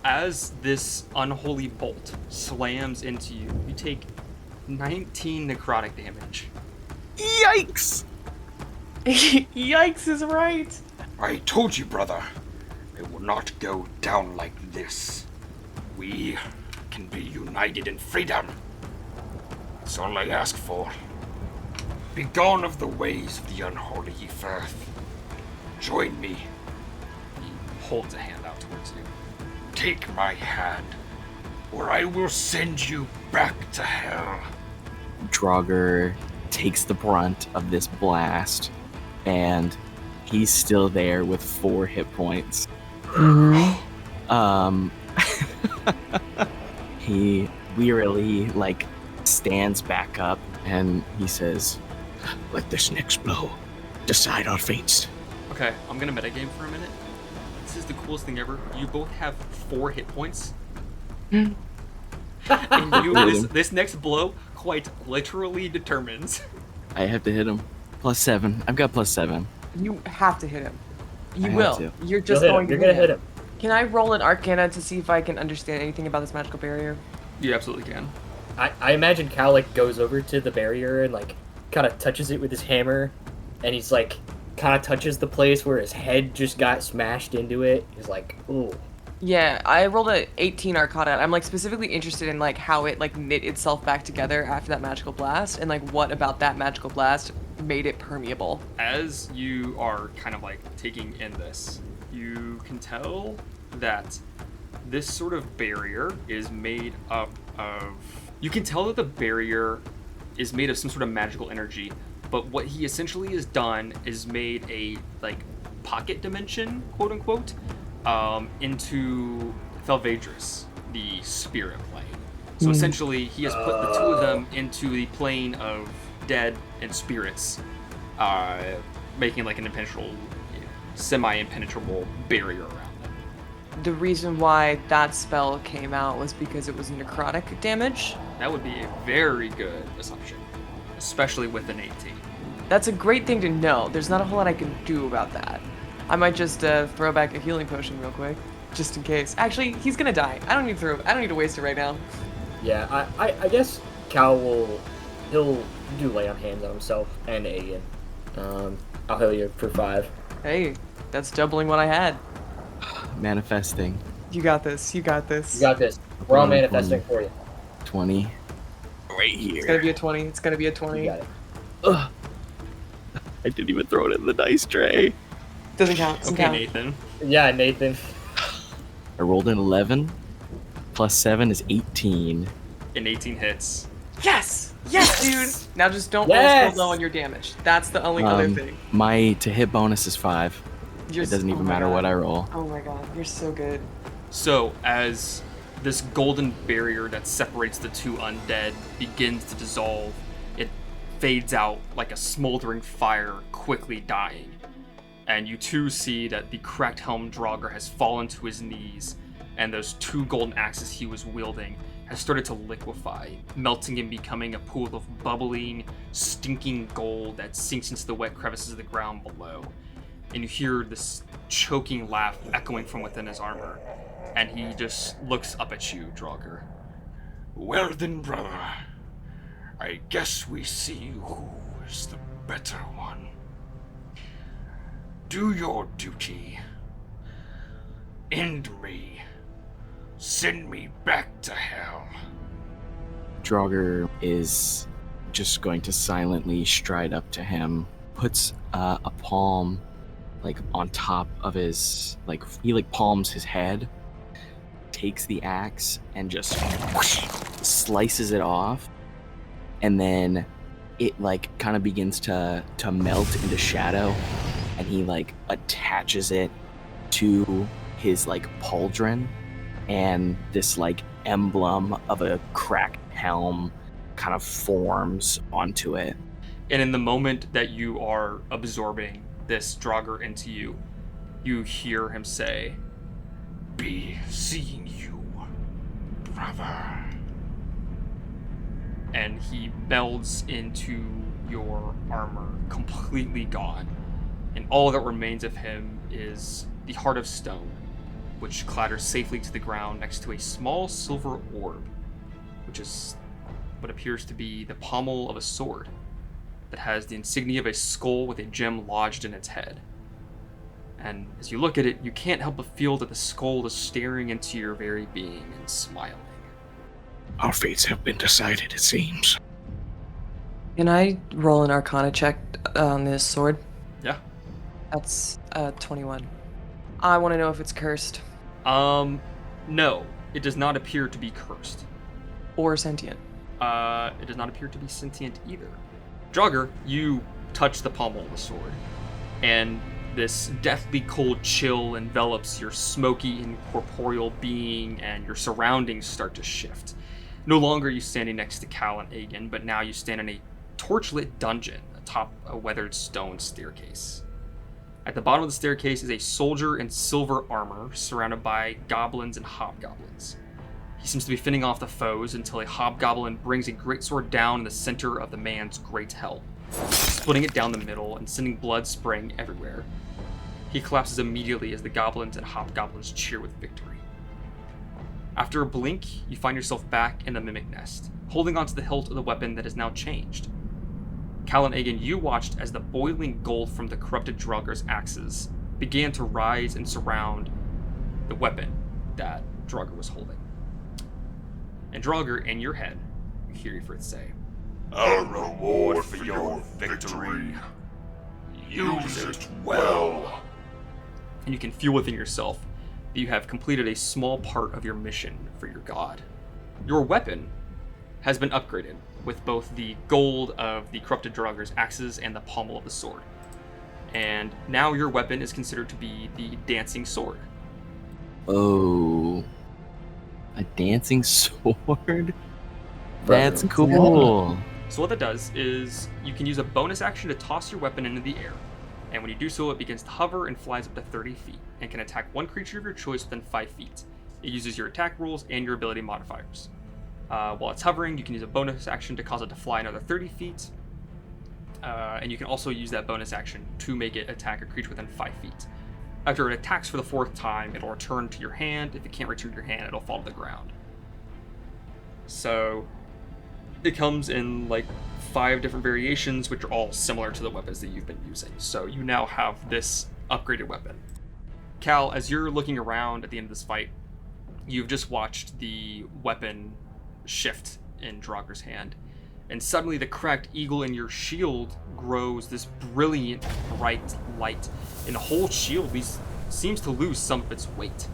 As this unholy bolt slams into you, you take 19 necrotic damage. Yikes! Yikes is right. I told you, brother. It will not go down like this. We can be united in freedom. That's all I ask for. Be gone of the ways of the unholy Earth. Join me. He holds a hand out towards you. Take my hand, or I will send you back to hell. Drauger takes the brunt of this blast, and he's still there with 4 hit points. He wearily stands back up and he says, "Let this next blow decide our fates." Okay, I'm gonna metagame for a minute. This is the coolest thing ever. You both have 4 hit points. And this next blow quite literally determines. I have to hit him. +7. I've got +7. You have to hit him. You I have will. to. You're just You're going to gonna hit him. Can I roll an Arcana to see if I can understand anything about this magical barrier? You absolutely can. I imagine Cal goes over to the barrier and kind of touches it with his hammer, and he's kind of touches the place where his head just got smashed into it. He's like, ooh. Yeah, I rolled a 18 Arcana. I'm specifically interested in how it knit itself back together after that magical blast, and what about that magical blast made it permeable. As you are kind of taking in this, you can tell that this sort of barrier is made up of... You can tell that the barrier is made of some sort of magical energy, but what he essentially has done is made a pocket dimension, quote unquote, into Thelvadris, the spirit plane. So essentially, he has put the two of them into the plane of dead and spirits, making an impenetrable, semi-impenetrable barrier around them. The reason why that spell came out was because it was necrotic damage. That would be a very good assumption, especially with an 18. That's a great thing to know. There's not a whole lot I can do about that. I might just throw back a healing potion real quick, just in case. Actually, he's gonna die. I don't need to waste it right now. Yeah, I guess Cal he'll do lay on hands on himself and Aegin. I'll heal you for 5. Hey, that's doubling what I had. Manifesting. You got this. You got this. You got this. We're all manifesting for you. 20. Right here. It's gonna be a 20. It's gonna be a 20. You got it. Ugh. I didn't even throw it in the dice tray. Doesn't count. Doesn't Okay, count. Nathan. Yeah, Nathan. I rolled an 11. Plus 7 is 18. And 18 hits. Yes! Yes, dude! Now just don't Yes! roll so low on your damage. That's the only other thing. My to hit bonus is 5. You're It doesn't oh even my matter God. what I roll. Oh my god, you're so good. So, as this golden barrier that separates the two undead begins to dissolve, it fades out like a smoldering fire, quickly dying. And you too see that the cracked helm Drauger has fallen to his knees, and those two golden axes he was wielding has started to liquefy, melting and becoming a pool of bubbling, stinking gold that sinks into the wet crevices of the ground below. And you hear this choking laugh echoing from within his armor, and he just looks up at you, Drauger. Well then, brother, I guess we see who is the better one. Do your duty. End me. Send me back to hell. Drauger is just going to silently stride up to him, puts a palm like on top of his, like he like palms his head, takes the axe and just whoosh, slices it off, and then it like kind of begins to melt into shadow, and he like attaches it to his like pauldron, and this like emblem of a cracked helm kind of forms onto it. And in the moment that you are absorbing this Drauger into you, you hear him say, Be seeing you, brother. and he melds into your armor, completely gone. And all that remains of him is the heart of stone, which clatters safely to the ground next to a small silver orb, which is what appears to be the pommel of a sword that has the insignia of a skull with a gem lodged in its head. And as you look at it, you can't help but feel that the skull is staring into your very being and smiling. Our fates have been decided, it seems. Can I roll an Arcana check on this sword? Yeah. That's 21. I want to know if it's cursed No, it does not appear to be cursed. or sentient. It does not appear to be sentient either. Drauger, you touch the pommel of the sword, and this deathly cold chill envelops your smoky, incorporeal being, and your surroundings start to shift. No longer are you standing next to Cal and Aegin, but now you stand in a torchlit dungeon atop a weathered stone staircase. At the bottom of the staircase is a soldier in silver armor surrounded by goblins and hobgoblins. He seems to be fending off the foes until a hobgoblin brings a greatsword down in the center of the man's great helm, splitting it down the middle and sending blood spraying everywhere. He collapses immediately as the goblins and hobgoblins cheer with victory. After a blink, you find yourself back in the mimic nest, holding onto the hilt of the weapon that is now changed. Cal and Aegin, you watched as the boiling gold from the corrupted Drauger's axes began to rise and surround the weapon that Drauger was holding. And Drauger, in your head, you hear Ifrit say, A reward for your victory. Use it well. and you can feel within yourself that you have completed a small part of your mission for your god. Your weapon has been upgraded with both the gold of the corrupted Drauger's axes and the pommel of the sword. And now your weapon is considered to be the dancing sword. Oh, a dancing sword? That's cool. So what that does is you can use a bonus action to toss your weapon into the air. And when you do so, it begins to hover and flies up to 30 feet and can attack one creature of your choice within 5 feet. It uses your attack rules and your ability modifiers. While it's hovering, you can use a bonus action to cause it to fly another 30 feet. And you can also use that bonus action to make it attack a creature within 5 feet. After it attacks for the 4th time, it'll return to your hand. If it can't return to your hand, it'll fall to the ground. So it comes in like 5 different variations, which are all similar to the weapons that you've been using. So you now have this upgraded weapon. Cal, as you're looking around at the end of this fight, you've just watched the weapon shift in Drauger's hand. And suddenly the cracked eagle in your shield grows this brilliant, bright light. And the whole shield seems to lose some of its weight.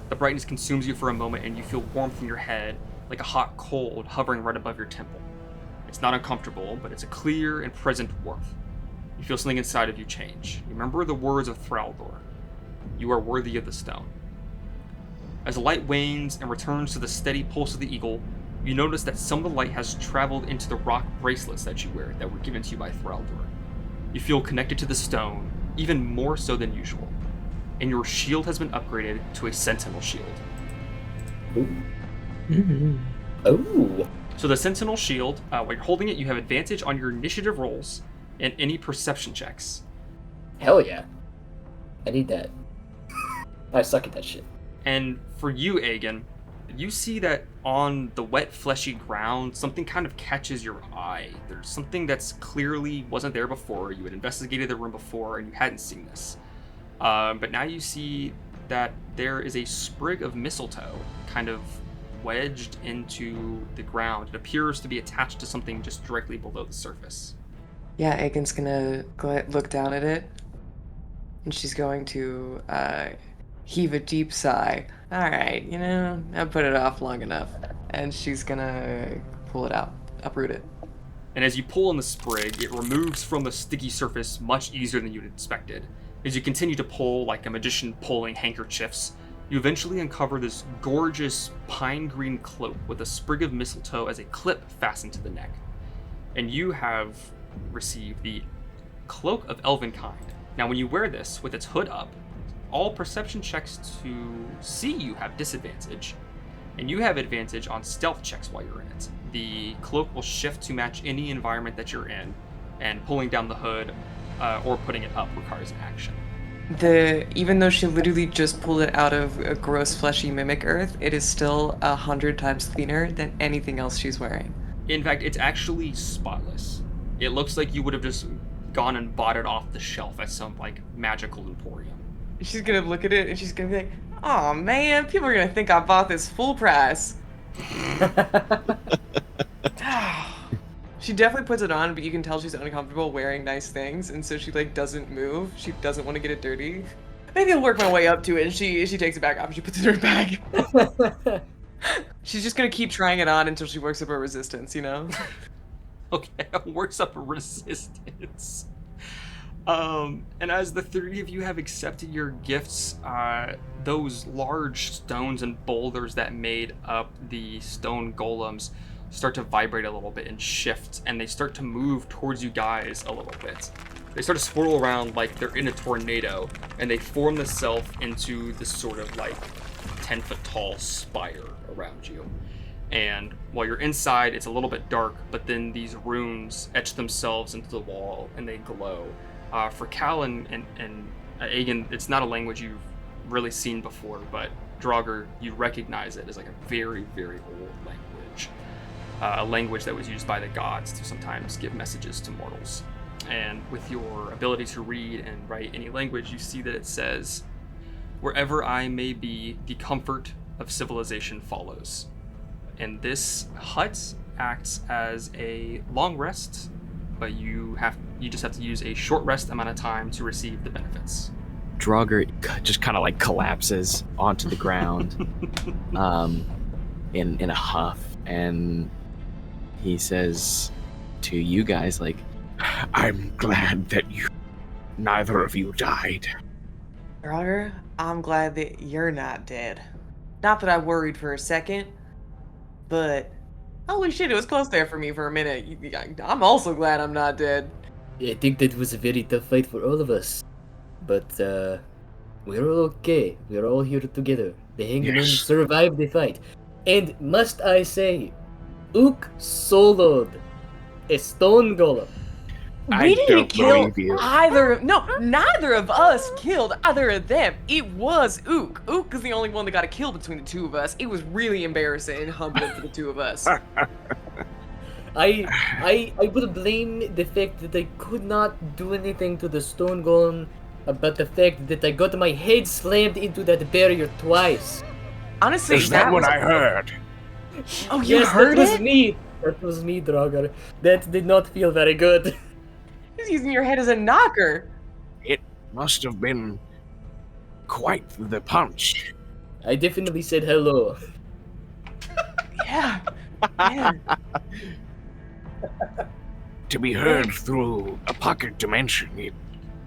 The brightness consumes you for a moment, and you feel warmth in your head, like a hot cold hovering right above your temple. It's not uncomfortable, but it's a clear and present warmth. You feel something inside of you change. You remember the words of Drauger. You are worthy of the stone. As the light wanes and returns to the steady pulse of the eagle, you notice that some of the light has traveled into the rock bracelets that you wear that were given to you by Drauger. You feel connected to the stone, even more so than usual, and your shield has been upgraded to a sentinel shield. Ooh. Oh. So the sentinel shield, while you're holding it, you have advantage on your initiative rolls and any perception checks. Hell yeah. I need that. I suck at that shit. And for you, Aegin, you see that on the wet, fleshy ground, something kind of catches your eye. There's something that's clearly wasn't there before. You had investigated the room before and you hadn't seen this. But now you see that there is a sprig of mistletoe kind of wedged into the ground. It appears to be attached to something just directly below the surface. Yeah, Aegin's gonna look down at it, and she's going to heave a deep sigh. All right, I've put it off long enough. And she's gonna pull it out, uproot it. And as you pull on the sprig, it removes from the sticky surface much easier than you'd expected. As you continue to pull like a magician pulling handkerchiefs, you eventually uncover this gorgeous pine green cloak with a sprig of mistletoe as a clip fastened to the neck. And you have received the Cloak of Elvenkind. Now when you wear this with its hood up, all perception checks to see you have disadvantage, and you have advantage on stealth checks while you're in it. The cloak will shift to match any environment that you're in, and pulling down the hood or putting it up requires an action. Even though she literally just pulled it out of a gross fleshy mimic earth, it is still 100 times cleaner than anything else she's wearing. In fact, it's actually spotless. It looks like you would have just gone and bought it off the shelf at some like magical emporium. She's gonna look at it and she's gonna be like, "Oh man, people are gonna think I bought this full price." She definitely puts it on, but you can tell she's uncomfortable wearing nice things, and so she like doesn't move. She doesn't want to get it dirty. Maybe I'll work my way up to it, and she takes it back off and she puts it in her bag. She's just gonna keep trying it on until she works up her resistance, Okay, works up a resistance. And as the three of you have accepted your gifts, those large stones and boulders that made up the stone golems start to vibrate a little bit and shift, and they start to move towards you guys a little bit. They start to swirl around like they're in a tornado, and they form themselves into this sort of like 10-foot tall spire around you. And while you're inside, it's a little bit dark, but then these runes etch themselves into the wall and they glow. For Cal and Aegin, it's not a language you've really seen before, but Drauger, you recognize it as like a very, very old language. A language that was used by the gods to sometimes give messages to mortals. And with your ability to read and write any language, you see that it says, "Wherever I may be, the comfort of civilization follows." And this hut acts as a long rest, but you just have to use a short rest amount of time to receive the benefits. Drauger just kind of like collapses onto the ground in a huff, and he says to you guys, like, I'm glad that neither of you died. Drauger, I'm glad that you're not dead. Not that I worried for a second, but holy shit, it was close there for me for a minute. I'm also glad I'm not dead. I think that was a very tough fight for all of us. But, we're all okay. We're all here together. The Hangman survived the fight. And must I say, Ook soloed a stone golem. We didn't kill neither of us killed either of them. It was Ook. Ook is the only one that got a kill between the two of us. It was really embarrassing and humbling for the two of us. I would blame the fact that I could not do anything to the stone golem about the fact that I got my head slammed into that barrier twice. Honestly, Is that what I heard? Oh, you Yes, heard that was it? me. That was me, Drauger. That did not feel very good. He's using your head as a knocker. It must have been quite the punch. I definitely said hello. Yeah. Yeah. To be heard through a pocket dimension,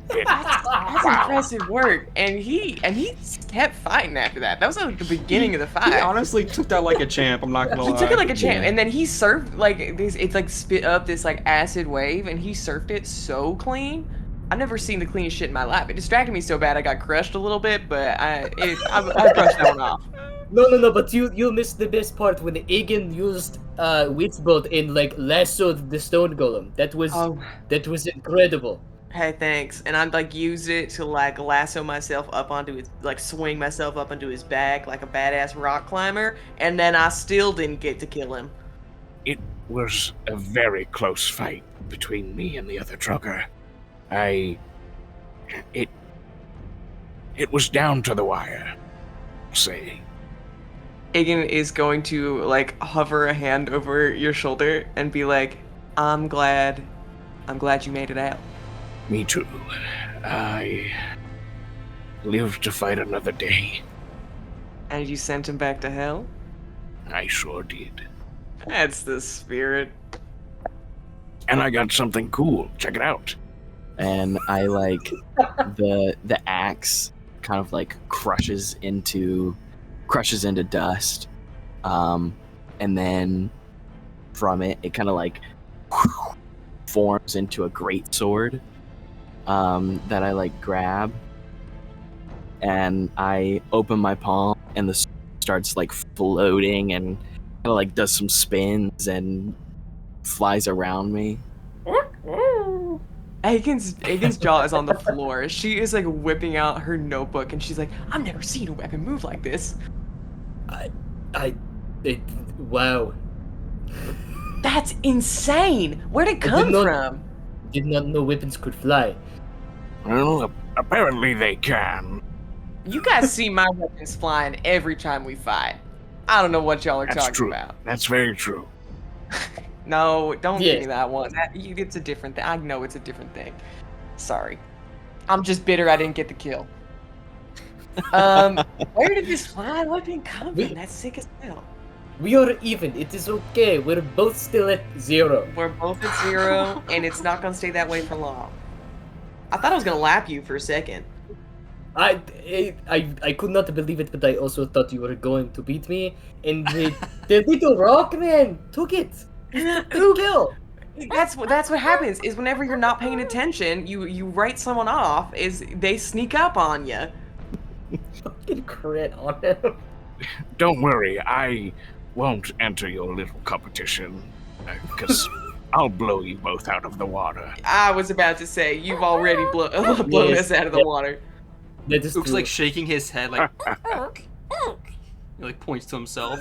That's impressive work. And he kept fighting after that. That was like the beginning of the fight. He honestly took that like a champ. I'm not gonna lie. He took it like a champ, Yeah. and then he surfed like this. It's like spit up this like acid wave, and he surfed it so clean. I've never seen the cleanest shit in my life. It distracted me so bad I got crushed a little bit, but I brushed that one off. No, but you missed the best part when Aegin used Witchbolt and like lassoed the stone golem. That was incredible. Hey, thanks. And I like used it to like lasso myself up onto his, like swing myself up onto his back like a badass rock climber, and then I still didn't get to kill him. it was a very close fight between me and the other Drauger. It was down to the wire, say. Aegin is going to like hover a hand over your shoulder and be like, I'm glad you made it out. Me too. I live to fight another day. And you sent him back to hell? I sure did. That's the spirit. And I got something cool. Check it out. And I like the axe kind of like crushes into dust, and then from it kind of like forms into a great sword that I like grab, and I open my palm, and the sword starts like floating and kind of like does some spins and flies around me. Aegin's jaw is on the floor. She is like whipping out her notebook and she's like, I've never seen a weapon move like this. Wow. That's insane. Where'd it come from? Did not know weapons could fly. Well, apparently they can. You guys see my weapons flying every time we fight. I don't know what y'all are That's talking true. about. That's very true. No, don't Yeah. give me that one. It's a different thing. I know it's a different thing. Sorry. I'm just bitter I didn't get the kill. Where did this flying weapon come from? That's sick as hell. We are even. It is okay. We're both still at 0. We're both at 0, and it's not gonna stay that way for long. I thought I was gonna lap you for a second. I could not believe it, but I also thought you were going to beat me. And the little rock man took it. Who Kill. That's what happens. Is whenever you're not paying attention, you write someone off. Is they sneak up on you. Fucking crit on him. Don't worry, I won't enter your little competition, because I'll blow you both out of the water. I was about to say you've already blown Yes. us out of the water. That is Ook's true. like shaking his head like he like points to himself.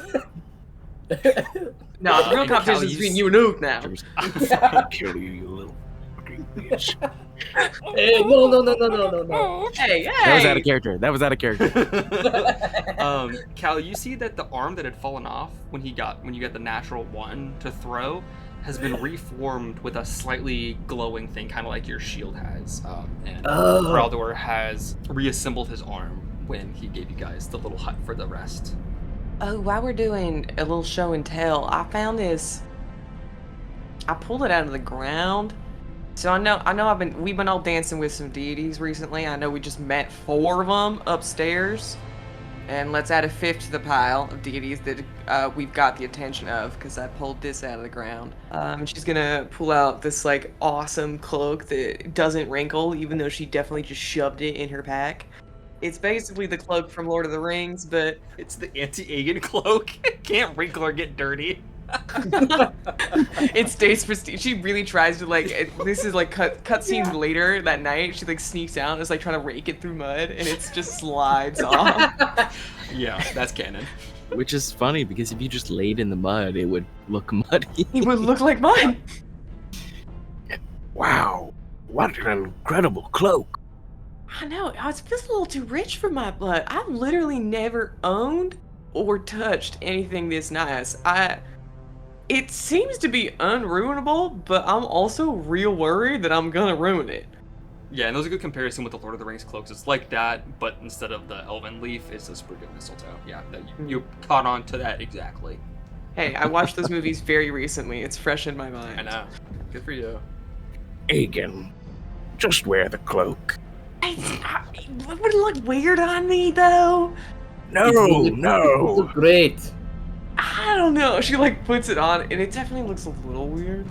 No, the real And competition Cal, is you between you and Ook now. I'll fucking kill you, you little fucking bitch. Hey, no. Hey, hey! That was out of character. Cal, you see that the arm that had fallen off when you got the natural one to throw has been reformed with a slightly glowing thing, kind of like your shield has. And Drauger has reassembled his arm when he gave you guys the little hut for the rest. Oh, while we're doing a little show and tell, I found this. I pulled it out of the ground. So I know we've been all dancing with some deities recently. I know we just met 4 of them upstairs. And let's add a 5th to the pile of deities that we've got the attention of, because I pulled this out of the ground. And she's gonna pull out this like awesome cloak that doesn't wrinkle, even though she definitely just shoved it in her pack. It's basically the cloak from Lord of the Rings, but It's the anti-Aegin cloak. Can't wrinkle or get dirty. it stays pristine. She really tries to this is like cutscenes later that night. She like sneaks out and is like trying to rake it through mud, and it just slides off. Yeah, that's canon. Which is funny because if you just laid in the mud, it would look muddy. It would look like mud. Wow, what an incredible cloak. I know. It feels a little too rich for my blood. I've literally never owned or touched anything this nice. It seems to be unruinable, but I'm also real worried that I'm gonna ruin it. Yeah, and those are a good comparison with the Lord of the Rings cloaks. It's like that, but instead of the elven leaf, it's a sprig of mistletoe. Yeah, you caught on to that exactly. Hey, I watched those movies very recently. It's fresh in my mind. I know. Good for you. Aegin, just wear the cloak. Would it look weird on me, though? No, You no. look great. I don't know. She, like, puts it on, and it definitely looks a little weird.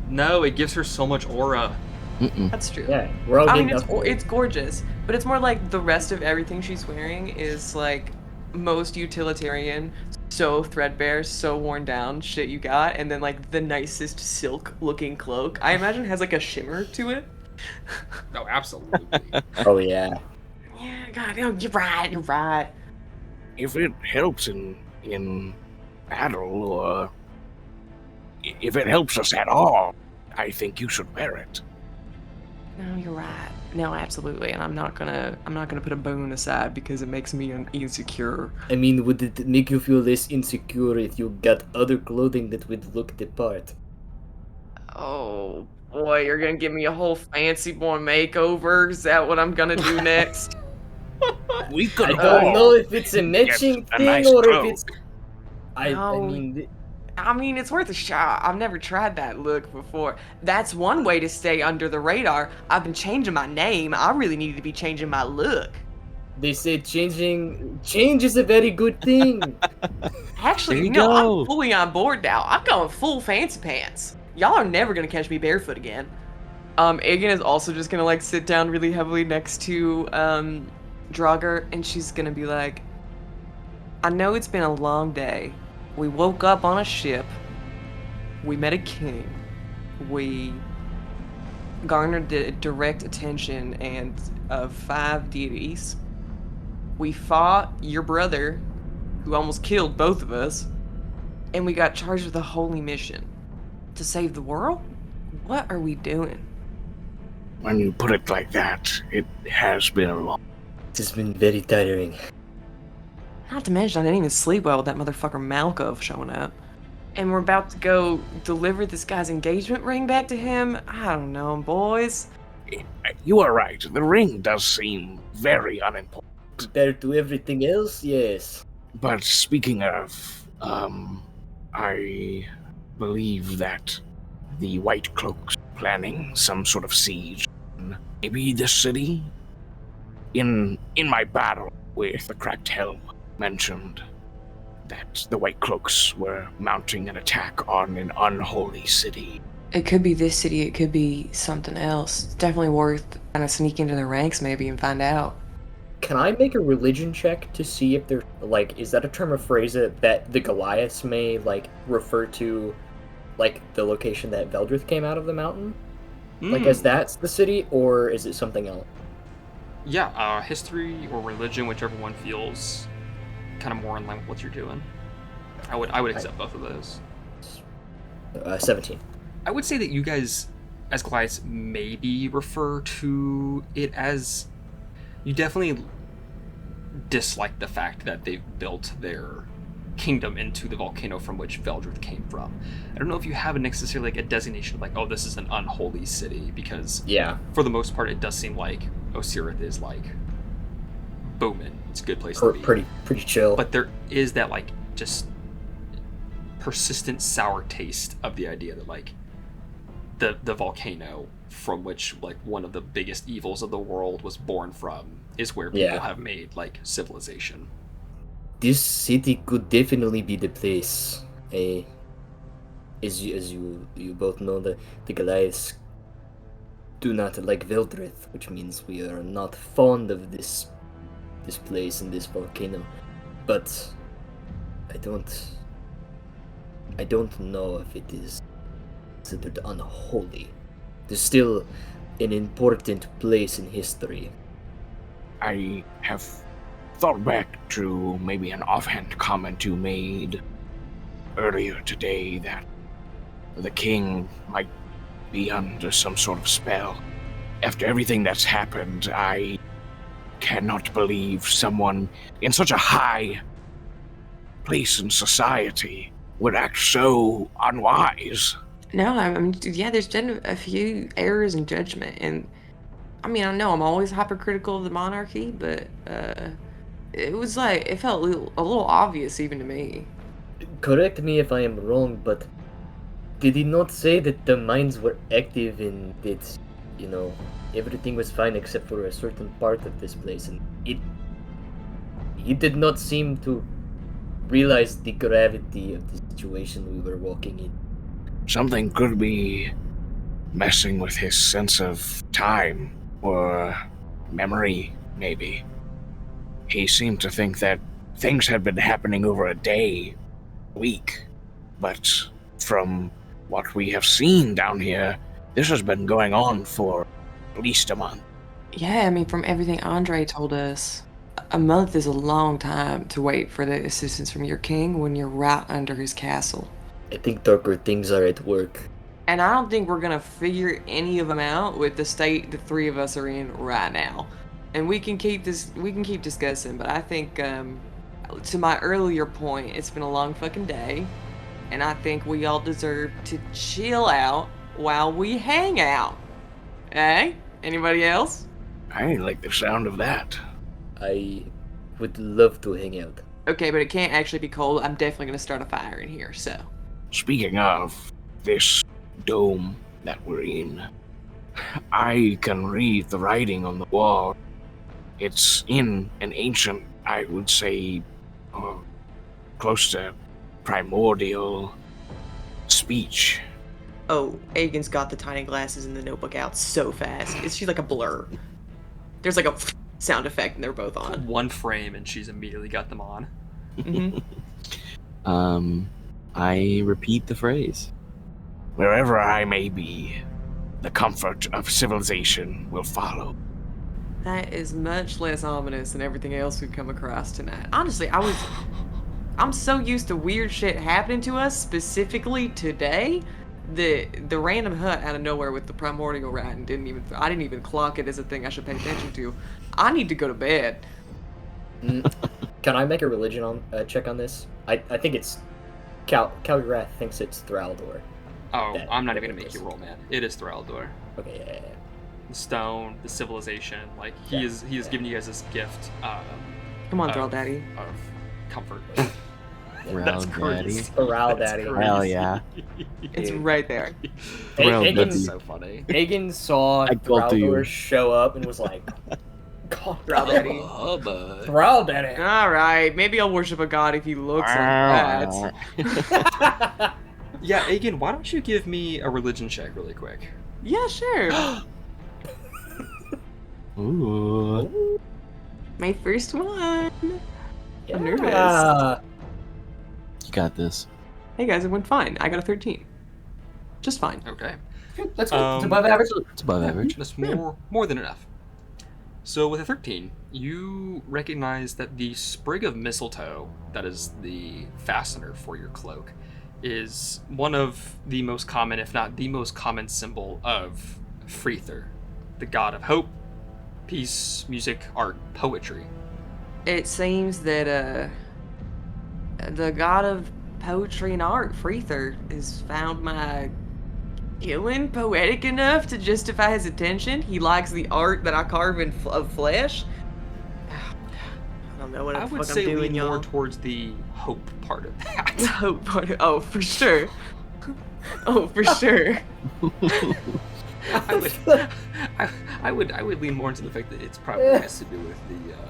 No, it gives her so much aura. That's true. Yeah, we're all I mean, getting it's gorgeous, but it's more like the rest of everything she's wearing is, like, most utilitarian, so threadbare, so worn down shit you got, and then, like, the nicest silk-looking cloak. I imagine has, like, a shimmer to it. No, absolutely. Oh yeah. Yeah, God, you're right. If it helps in battle, or if it helps us at all, I think you should wear it. No, you're right. No, absolutely, and I'm not gonna put a bone aside because it makes me insecure. I mean, would it make you feel less insecure if you got other clothing that would look the part? Oh boy, you're gonna give me a whole fancy boy makeover? Is that what I'm gonna do next? We could I don't all know if it's a matching get a thing nice or cloak. if it's. I No. mean, I mean, it's worth a shot. I've never tried that look before. That's one way to stay under the radar. I've been changing my name. I really need to be changing my look. they say change is a very good thing. Actually, There you no, go. I'm fully on board now. I'm going full fancy pants. Y'all are never gonna catch me barefoot again. Aegin is also just gonna like sit down really heavily next to Drauger, and she's gonna be like, I know it's been a long day. We woke up on a ship. We met a king. We garnered the direct attention and of 5 deities. We fought your brother, who almost killed both of us, and we got charged with a holy mission to save the world. What are we doing? When you put it like that, it has been a long. It has been very tiring. Not to mention, I didn't even sleep well with that motherfucker Malkov showing up. And we're about to go deliver this guy's engagement ring back to him. I don't know, boys. You are right. The ring does seem very unimportant. Compared to everything else, yes. But speaking of, I believe that the White Cloaks planning some sort of siege. Maybe this city? In my battle with the Cracked Helm, mentioned that the White Cloaks were mounting an attack on an unholy city. It could be this city, it could be something else. It's definitely worth kind of sneak into the ranks maybe and find out. Can I make a religion check to see if they're like, is that a term of phrase that the Goliaths may like refer to, like the location that Veldrith came out of the mountain? Like, as that's the city, or is it something else? Yeah, history or religion, whichever one feels kind of more in line with what you're doing. I would accept both of those. 17. I would say that you guys, as Goliaths, maybe refer to it as... You definitely dislike the fact that they've built their kingdom into the volcano from which Veldrith came from. I don't know if you have necessarily like a designation of like, oh, this is an unholy city, because Yeah. for the most part, it does seem like Osirith is like booming. It's a good place to be. Pretty chill. But there is that like just persistent sour taste of the idea that like the volcano from which like one of the biggest evils of the world was born from is where people have made like civilization. This city could definitely be the place. As you both know, the Goliaths do not like Viltrue, which means we are not fond of this place and this volcano. But I don't know if it is considered unholy. There's still an important place in history. I have thought back to maybe an offhand comment you made earlier today that the king might be under some sort of spell. After everything that's happened, I cannot believe someone in such a high place in society would act so unwise. No, I mean, yeah, there's been a few errors in judgment, and I mean, I know I'm always hypercritical of the monarchy, but it was like it felt a little obvious even to me. Correct me if I am wrong, but did he not say that the mines were active and that, everything was fine except for a certain part of this place, and he did not seem to realize the gravity of the situation we were walking in. Something could be messing with his sense of time or memory, maybe. He seemed to think that things had been happening over a day, week, but from what we have seen down here, this has been going on for at least a month. Yeah, I mean, from everything Andre told us, a month is a long time to wait for the assistance from your king when you're right under his castle. I think darker things are at work. And I don't think we're gonna figure any of them out with the state the three of us are in right now. And we can keep discussing, but I think, to my earlier point, it's been a long fucking day, and I think we all deserve to chill out while we hang out. Eh? Anybody else? I like the sound of that. I would love to hang out. Okay, but it can't actually be cold. I'm definitely gonna start a fire in here, so. Speaking of this dome that we're in, I can read the writing on the wall. It's in an ancient, I would say, close to primordial speech. Oh, Aegin's got the tiny glasses in the notebook out so fast. She's like a blur. There's like a sound effect and they're both on. One frame and she's immediately got them on. Mm-hmm. I repeat the phrase. Wherever I may be, the comfort of civilization will follow. That is much less ominous than everything else we've come across tonight. Honestly, I'm so used to weird shit happening to us, specifically today. The random hut out of nowhere with the primordial rat and I didn't even clock it as a thing I should pay attention to. I need to go to bed. Can I make a religion check on this? I think it's Kalgorath thinks it's Drauger. Oh, I'm not even gonna make you roll, man. It is Thraldor. Okay, yeah. The stone, the civilization, like he is giving you guys this gift. Come on, of- Thrall Daddy. Of comfort. Thrall That's Daddy. crazy. Thrall That's Daddy. crazy. Hell yeah. It's right there. Thrall Aegin- Daddy. That's so funny. Aegin saw I go to you. Drauger show up and was like, God, Thrall Daddy. Oh, bud. Thrall Daddy. Alright, maybe I'll worship a god if he looks like that. Yeah, Aegin, why don't you give me a religion check really quick? Yeah, sure. Ooh. My first one. Yeah. I'm nervous. You got this. Hey guys, it went fine. I got a 13. Just fine. Okay. That's good. It's Um, above average. It's above average. That's more than enough. So with a 13, you recognize that the sprig of mistletoe, that is the fastener for your cloak, is one of the most common, if not the most common symbol of Freyther, the god of hope, peace, music, art, poetry. It seems that the god of poetry and art, Freyther, has found my killing poetic enough to justify his attention. He likes the art that I carve of flesh. I don't know what I the would fuck say I'm doing, lean more y'all. towards the hope part of that. The hope part. Oh, for sure. Oh, for sure. I would lean more into the fact that it's probably has to do with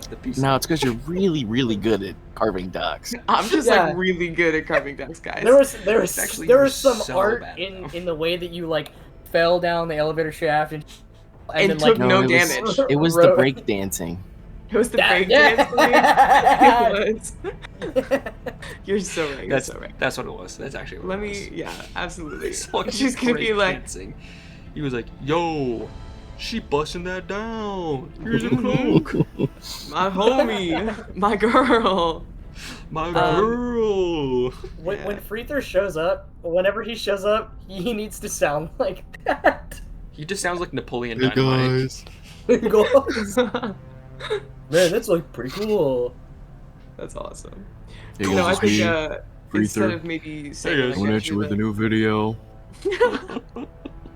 the peace. No, it's because you're really, really good at carving ducks. I'm just Yeah. like really good at carving ducks, guys. There was Actually, there you're was some so art bad, in though. in the way that you like fell down the elevator shaft and And then, took like, no it was- damage. It was the break dancing. It was the That- break yeah. dance thing. It was. You're so right. You're so right. That's what it was. That's actually what Let it was. me. Yeah, absolutely. It's fucking She's gonna be break like, dancing. He was like, "Yo, she busting that down. Here's a Mhm. cloak, my homie, my girl. my girl." when Freyther shows up, whenever he shows up, he needs to sound like that. He just sounds like Napoleon Dynamite. Goes, Man, that's like pretty cool. That's awesome. Hey, You know, I guys, think it's me, instead Freyther. of maybe Hey, saying guys. Coming at you with a new video.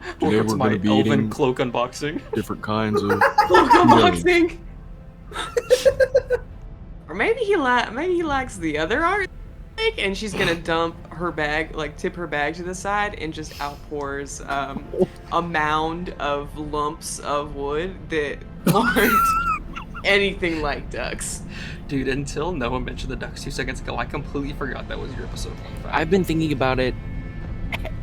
Today Welcome to we're my gonna be elven eating cloak unboxing. different kinds of. Cloak unboxing. Or maybe he likes the other art, and she's gonna dump her bag, like tip her bag to the side, and just outpours a mound of lumps of wood that aren't anything like ducks. Dude, until Noah mentioned the ducks 2 seconds ago, I completely forgot that was your episode 1 fact. I've been thinking about it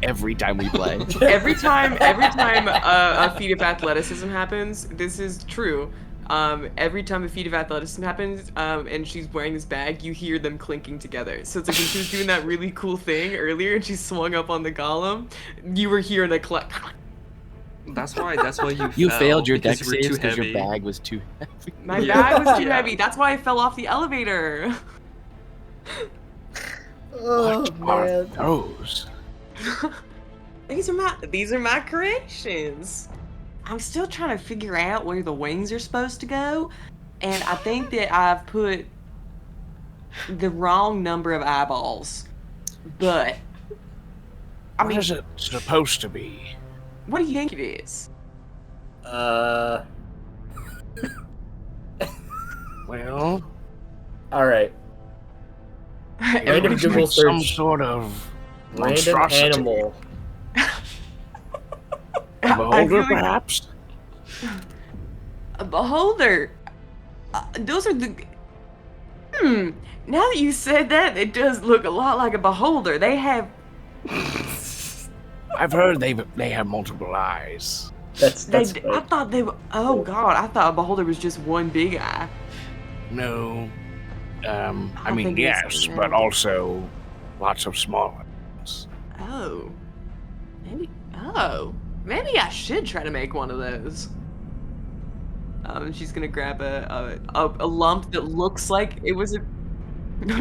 every time we play. Every time a feat of athleticism happens, this is true. Every time a feat of athleticism happens, and she's wearing this bag, you hear them clinking together. So it's like when she was doing that really cool thing earlier, and she swung up on the golem, you were hearing a click. That's why You fell, failed your because deck you were saves too because your heavy. bag was too heavy. My Yeah. bag was too Yeah. heavy. That's why I fell off the elevator. Oh man. Those. These are my corrections. I'm still trying to figure out where the wings are supposed to go, and I think that I've put the wrong number of eyeballs. But I What mean, is it supposed to be? what do you think it is? Well, All right. it Random looks Google like some search. sort of Random monstrosity. animal. A I beholder, feel like- perhaps? A beholder. Those are the. Now that you said that, it does look a lot like a beholder. They have. I've heard they have multiple eyes. That's I right. thought they were. Oh God! I thought a beholder was just one big eye. No. I don't mean, think it's yes, that. but also lots of small ones. Oh. Maybe. Oh. Maybe I should try to make one of those. She's gonna grab a lump that looks like it was a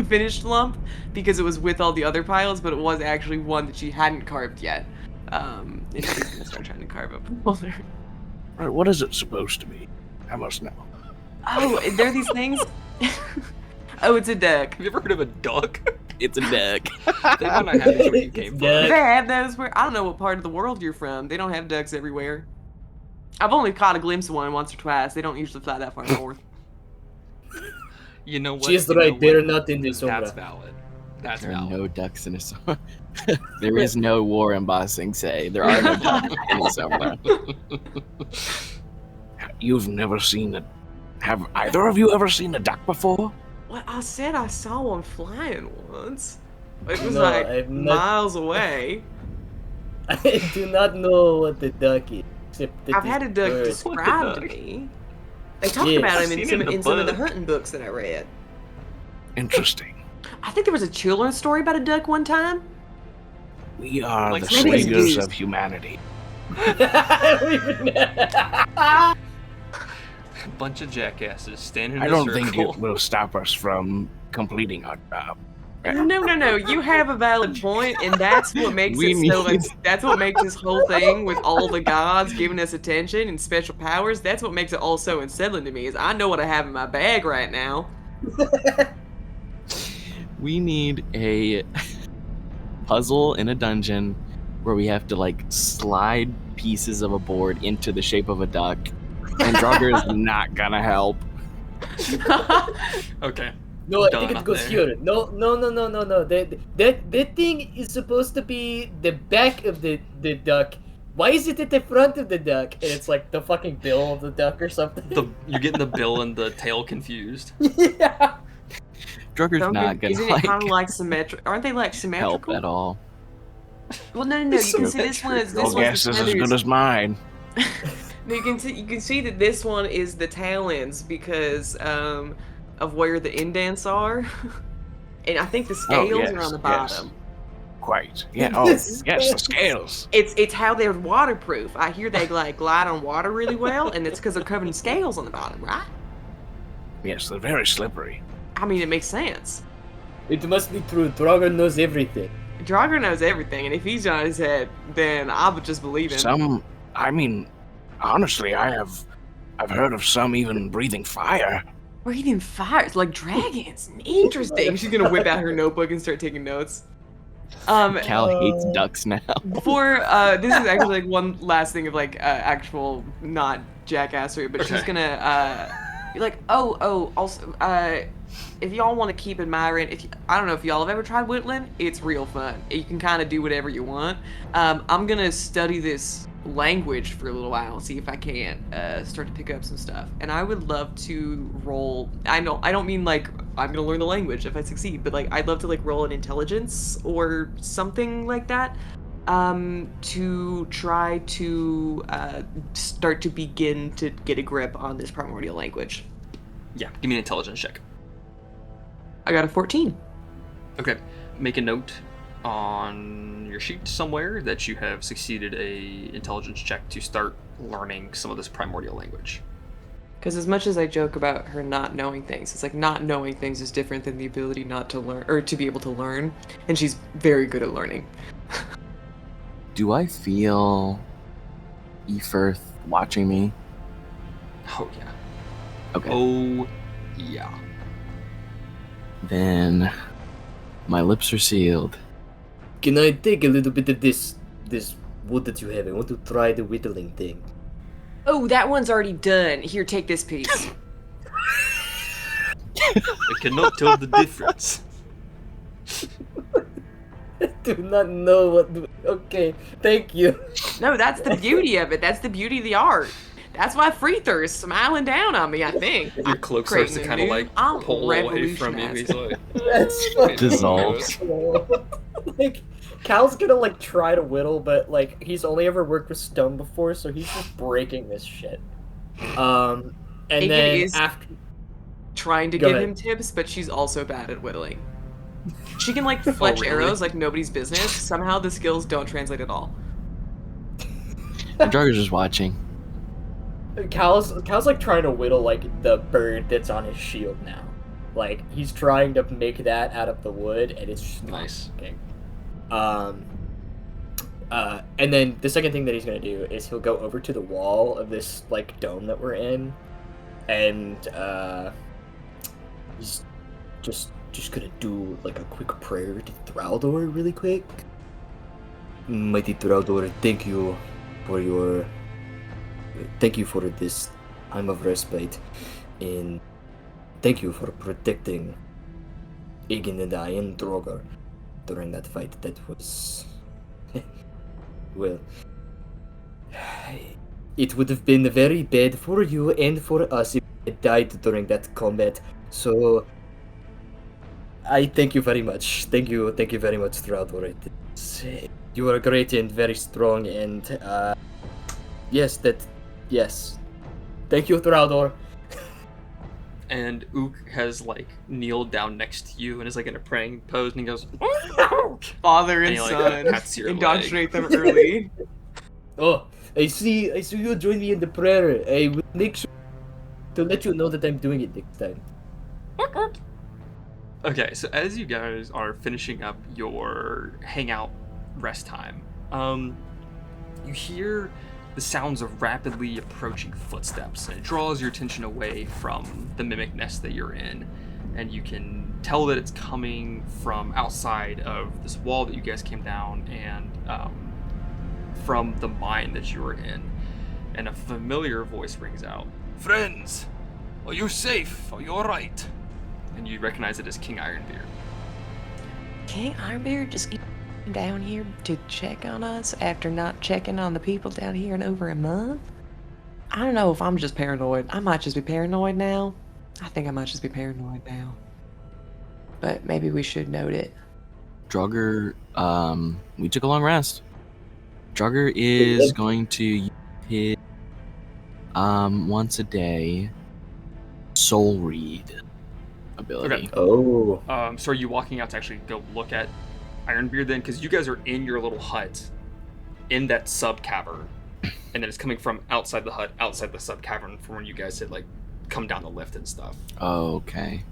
finished lump because it was with all the other piles, but it was actually one that she hadn't carved yet. And she's gonna start trying to carve a beholder. Right, what is it supposed to be? I must know. Oh, there are these things. Oh, it's a duck. Have you ever heard of a duck? It's a deck. They might not have it where you came from. Duck. They have those where I don't know what part of the world you're from. They don't have ducks everywhere. I've only caught a glimpse of one once or twice. They don't usually fly that far north. You know what? She's You know right. what? They're not in the That's sombra. valid. That's There are valid. no ducks in a summer. There is no war embossing say. There are no ducks in the summer. You've never seen a... Have either of you ever seen a duck before? What I said, I saw one flying once. It was No, like I've not- miles away. I do not know what the duck is. Except that I've had a it's duck bird. described to duck? me. They talk Yes. about I've him in seen it in the some of the book. hunting books that I read. Interesting. I think there was a children's story about a duck one time. We are Like the maybe it's saviors used. of humanity. Bunch of jackasses standing in I a don't circle. think it will stop us from completing our job. No. You have a valid point, and that's what makes We it so. need- That's what makes this whole thing with all the gods giving us attention and special powers. That's what makes it all so unsettling to me. Is I know what I have in my bag right now. We need a puzzle in a dungeon where we have to like slide pieces of a board into the shape of a duck, and Drauger is not gonna help. Okay. No, I Done think it up goes there. here. No. That thing is supposed to be the back of the duck. Why is it at the front of the duck? And it's like the fucking bill of the duck or something. You're getting the bill and the tail confused. Yeah. Drauger's not gonna Isn't it kind of like symmetric? Aren't they like help symmetrical? at all. Well, no. You can see this one is Your this guess one's is the as good feathers. as mine. No, you can see that this one is the tail ends because of where the indents are, and I think the scales are on the bottom. Quite. Yeah. Oh, yes, the scales. It's how they're waterproof. I hear they like glide on water really well, and it's because they're covered in scales on the bottom, right? Yes, they're very slippery. I mean, it makes sense. It must be true. Drauger knows everything. Drauger knows everything, and if he's on his head, then I would just believe him. I mean, honestly, I've heard of some even breathing fire. Breathing fire, it's like dragons. Interesting. She's gonna whip out her notebook and start taking notes. Cal hates ducks now. Before this is actually like one last thing of like actual not jackassery, but she's gonna be like, also if y'all want to keep admiring, I don't know if y'all have ever tried whittling, it's real fun. You can kind of do whatever you want. I'm gonna study this language for a little while, see if I can start to pick up some stuff, and I would love to roll. I don't mean like I'm gonna learn the language if I succeed, but like I'd love to like roll an intelligence or something like that to try to start to begin to get a grip on this primordial language. Yeah, give me an intelligence check. I got a 14. Okay, make a note on your sheet somewhere that you have succeeded a intelligence check to start learning some of this primordial language. Because as much as I joke about her not knowing things, it's like not knowing things is different than the ability not to learn, or to be able to learn, and she's very good at learning. Do I feel Earth watching me? Oh yeah. Okay. Oh yeah. Then my lips are sealed. Can I take a little bit of this wood that you have? I want to try the whittling thing. Oh, that one's already done. Here, take this piece. I cannot tell the difference. I do not know what. Okay, thank you. No, that's the beauty of it. That's the beauty of the art. That's why Freether is smiling down on me, I think. Your cloak starts to kind of like I'm pull away from you. He's like, That's fucking Dissolves. Like, Cal's gonna like try to whittle, but like he's only ever worked with stone before, so he's just breaking this shit. And Aegin then is after trying to Go give ahead. him tips, but she's also bad at whittling. She can like fletch really? arrows like nobody's business. Somehow the skills don't translate at all. And Drauger's just watching. Cal's like trying to whittle like the bird that's on his shield now. Like he's trying to make that out of the wood, and it's just not Nice. working. And then the second thing that he's gonna do is he'll go over to the wall of this like dome that we're in, and he's just gonna do like a quick prayer to Drauger really quick. Mighty Drauger, thank you for this time of respite, and thank you for protecting Aegin and I and Drauger during that fight. That was well, it would have been very bad for you and for us if you had died during that combat. So I thank you very much. Thank you very much, Drauger. You are great and very strong, and yes. Thank you, Drauger. and Ook has like kneeled down next to you and is like in a praying pose, and he goes, Father and he, like, son, pats your indoctrinate them early. Oh, I see you join me in the prayer. I will make sure to let you know that I'm doing it next time. Okay, so as you guys are finishing up your hangout rest time, you hear the sounds of rapidly approaching footsteps, and it draws your attention away from the mimic nest that you're in, and you can tell that it's coming from outside of this wall that you guys came down, and from the mine that you were in, and a familiar voice rings out. Friends, are you safe? Are you alright? And you recognize it as King Ironbeard. King Ironbeard just came down here to check on us after not checking on the people down here in over a month? I don't know if I'm just paranoid. I might just be paranoid now. I think I might just be paranoid now. But maybe we should note it. Drauger, we took a long rest. Drauger is going to use his, once a day, soul read ability. Okay. Oh. So are you walking out to actually go look at Ironbeard then? Because you guys are in your little hut, in that sub-cavern, and then it's coming from outside the hut, outside the sub-cavern, from when you guys had, like, come down the lift and stuff. Okay.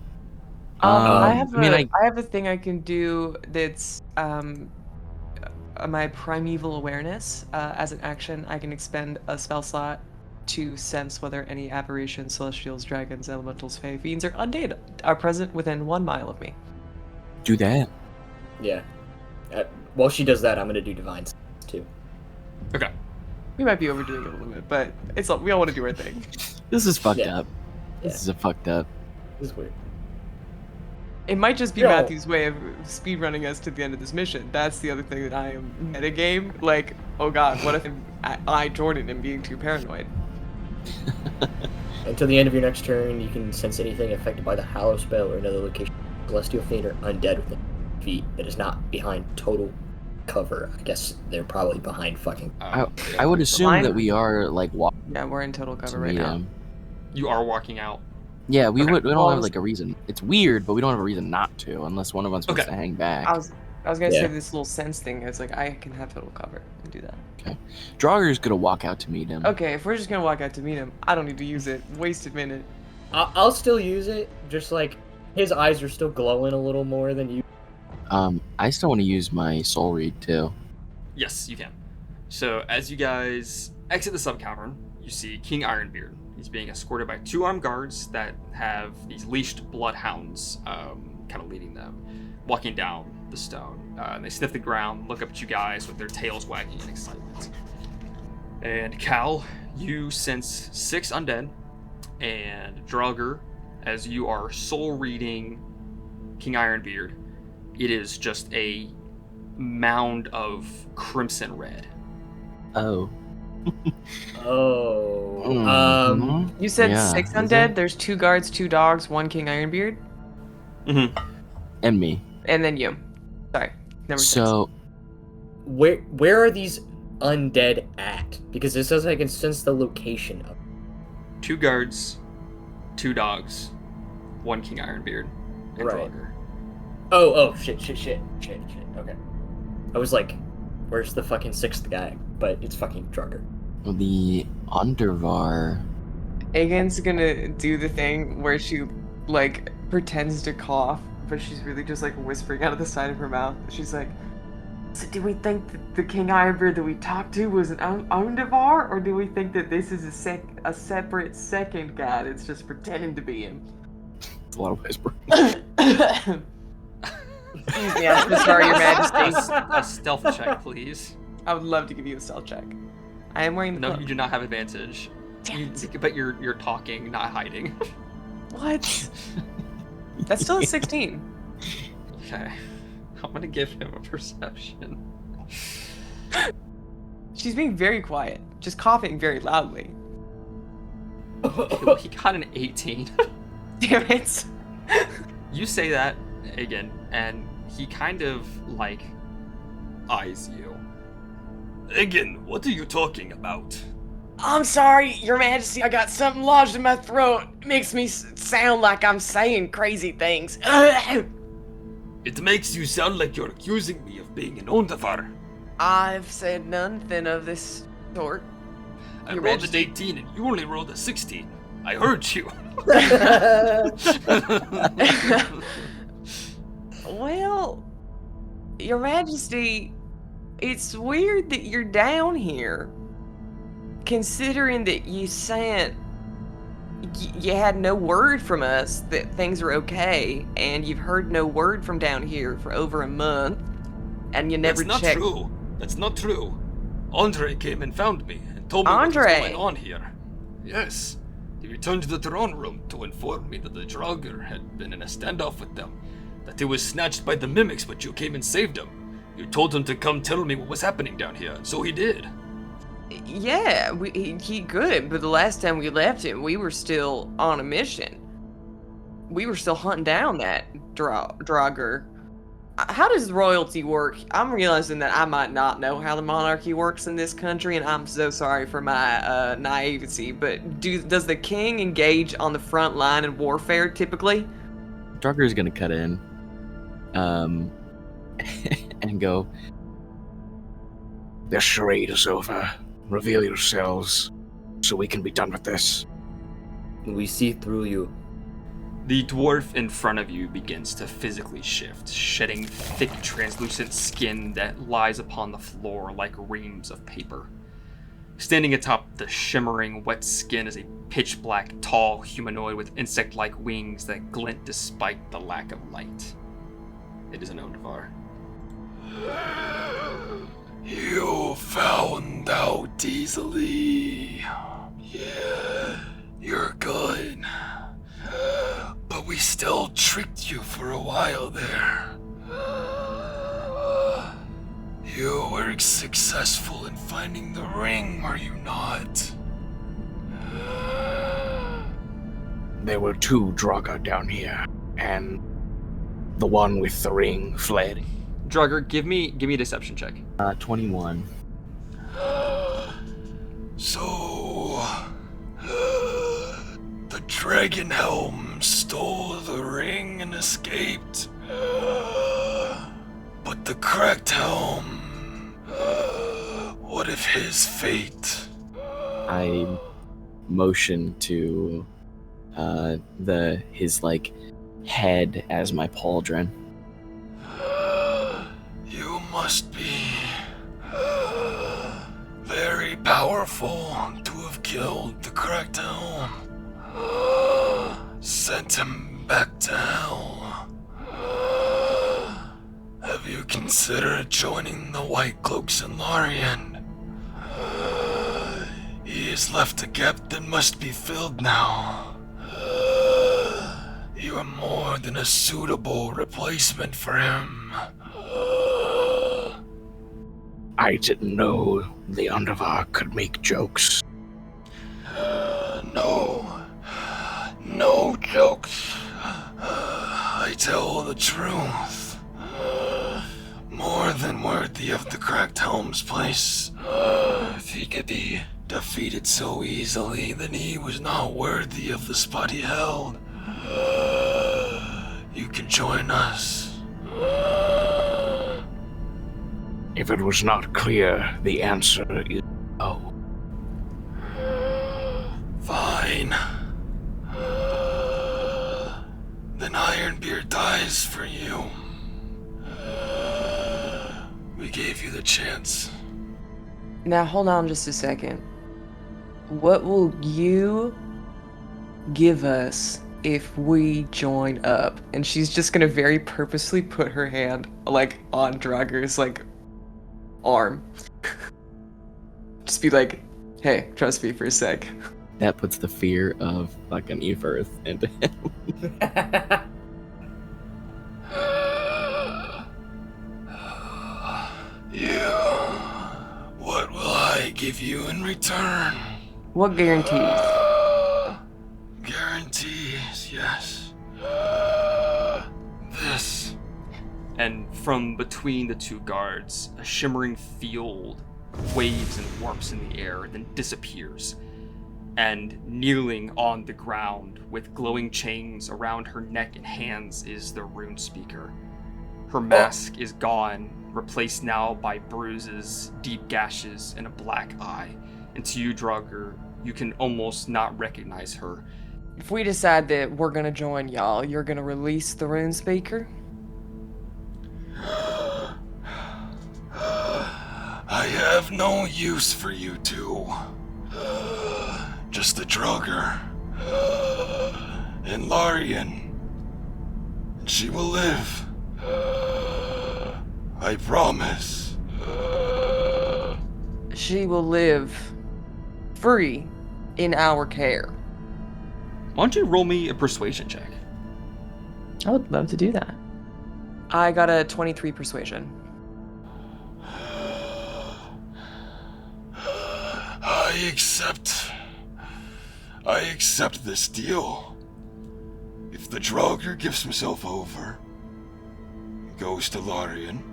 I have I I have a thing I can do that's my primeval awareness. As an action, I can expend a spell slot to sense whether any aberrations, celestials, dragons, elementals, fae, fiends, or undead are present within 1 mile of me. do that. Yeah. While she does that, I'm gonna do divine sense too. Okay. We might be overdoing it a little bit, but we all want to do our thing. This is fucked Yeah. up. This is a fucked up. This is weird. It might just be Yo. Matthew's way of speedrunning us to the end of this mission. That's the other thing that I am metagame. Like, oh god, what if I Jordan, am being too paranoid? Until the end of your next turn, you can sense anything affected by the Hallow spell or another location, celestial fiend or undead within feet that is not behind total cover. I guess they're probably behind fucking. I would assume Mine- that we are like walking Yeah, we're in total to cover right meet now. him. You are walking out. Yeah, we Okay. would. We Well, don't I have was- like a reason. It's weird, but we don't have a reason not to, unless one of us wants Okay. to hang back. I was gonna Yeah. say this little sense thing. It's like I can have total cover and do that. Drauger's gonna walk out to meet him. Okay, if we're just gonna walk out to meet him, I don't need to use it. Wasted minute. I'll still use it. Just like his eyes are still glowing a little more than you. I still want to use my soul read too. Yes, you can. So as you guys exit the sub-cavern, you see King Ironbeard. He's being escorted by 2 armed guards that have these leashed bloodhounds kind of leading them, walking down the stone. And they sniff the ground, look up at you guys with their tails wagging in excitement. And Cal, you sense 6 undead, and Drauger, as you are soul reading King Ironbeard, it is just a mound of crimson red. Oh. Oh. Mhm. You said Yeah, 6 is undead. it? There's 2 guards, 2 dogs, 1 King Ironbeard, Mm-hmm. And me. and then you. Sorry, number 6. So Where are these undead at? Because it says I can sense the location of. 2 guards, 2 dogs, 1 King Ironbeard, and Right. Drauger. Oh, shit. Okay. I was like, where's the fucking 6th guy? But it's fucking Drauger. the Undervar. Aegin's gonna do the thing where she like pretends to cough, but she's really just like whispering out of the side of her mouth. She's like, "So do we think that the King Ironbeard that we talked to was an Undevar, or do we think that this is a separate second guy that's just pretending to be him?" It's a lot of whispering. Excuse me, I'm so sorry, Your Majesty. A stealth check, please. I would love to give you a stealth check. I am wearing the No, cloak. you do not have advantage. Damn it. But you're talking, not hiding. What? That's still a 16. Okay. I'm gonna give him a perception. She's being very quiet, just coughing very loudly. He got an 18. Damn it. You say that again, and he kind of like eyes you. Aegin, what are you talking about? I'm sorry, Your Majesty. I got something lodged in my throat. It makes me sound like I'm saying crazy things. It makes you sound like you're accusing me of being an Ondavar. I've said nothing of this sort. I Your rolled Majesty. an 18 and you only rolled a 16. I heard you. Well, Your Majesty, it's weird that you're down here. Considering that you sent. You had no word from us that things are okay, and you've heard no word from down here for over a month, and you never That's not checked. true. That's not true. Andre came and found me and told me Andre? what was going on here. Yes. He returned to the throne room to inform me that the Drauger had been in a standoff with them, that he was snatched by the mimics, but you came and saved him. You told him to come tell me what was happening down here, so he did. Yeah, he could, but the last time we left him, we were still on a mission. We were still hunting down that Drauger. How does royalty work? I'm realizing that I might not know how the monarchy works in this country, and I'm so sorry for my naivety, but does the king engage on the front line in warfare typically? Drauger's gonna cut in, and go. The charade is over. Reveal yourselves, so we can be done with this. We see through you. The dwarf in front of you begins to physically shift, shedding thick, translucent skin that lies upon the floor like reams of paper. Standing atop the shimmering, wet skin is a pitch-black, tall humanoid with insect-like wings that glint despite the lack of light. It is an Ondavar. You found out easily. Yeah, you're good. But we still tricked you for a while there. You were successful in finding the ring, were you not? There were 2 Drauger down here, and the one with the ring fled. Drauger, give me a deception check. 21. So, the Dragon Helm stole the ring and escaped. But the Cracked Helm, what if his fate? I motion to his like head as my pauldron. You must be very powerful to have killed the Cracked Helm. Sent him back to hell. Have you considered joining the White Cloaks in Lorien? He has left a gap that must be filled now. You are more than a suitable replacement for him. I didn't know the Undervar could make jokes. No jokes. I tell the truth. More than worthy of the Cracked Helm's place. If he could be defeated so easily, then he was not worthy of the spot he held. You can join us. If it was not clear, the answer is no. Fine. Then Ironbeard dies for you. We gave you the chance. Now hold on just a second. What will you give us if we join up? And she's just gonna very purposely put her hand like on Drauger's like arm. Just be like, hey, trust me for a sec. That puts the fear of fucking Earth into him. What will I give you in return? What guarantees? Guarantees, yes. This. And from between the 2 guards, a shimmering field waves and warps in the air, then disappears. And kneeling on the ground with glowing chains around her neck and hands is the rune speaker. Her mask is gone, replaced now by bruises, deep gashes, and a black eye. And to you, Drauger, you can almost not recognize her. If we decide that we're gonna join y'all, you're gonna release the rune speaker? I have no use for you 2. Just the Drauger. And Lorien. And she will live. I promise. She will live free in our care. Why don't you roll me a persuasion check? I would love to do that. I got a 23 persuasion. I accept this deal. If the Drauger gives himself over, goes to Lorien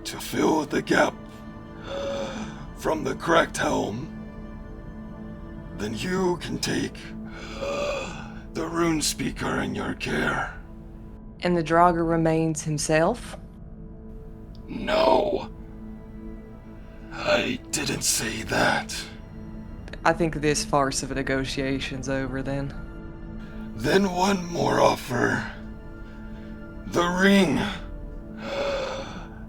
to fill the gap from the Cracked Helm, then you can take the rune speaker in your care. And the Drauger remains himself? No. I didn't say that. I think this farce of a negotiation's over then. Then one more offer. The ring.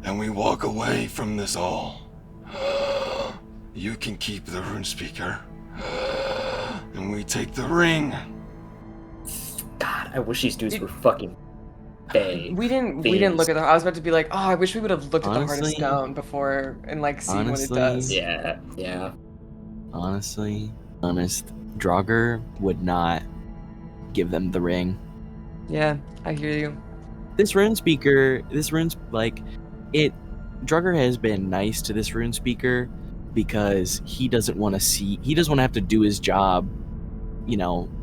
And we walk away from this all. You can keep the rune speaker. And we take the ring. God, I wish these dudes were fucking Fae. We didn't look at the. I was about to be like, oh, I wish we would have looked at the heart of Honestly- stone before and like see what it honestly, does. Yeah. Honestly, Drauger would not give them the ring. Yeah, I hear you. Drauger has been nice to this rune speaker because he doesn't want to have to do his job,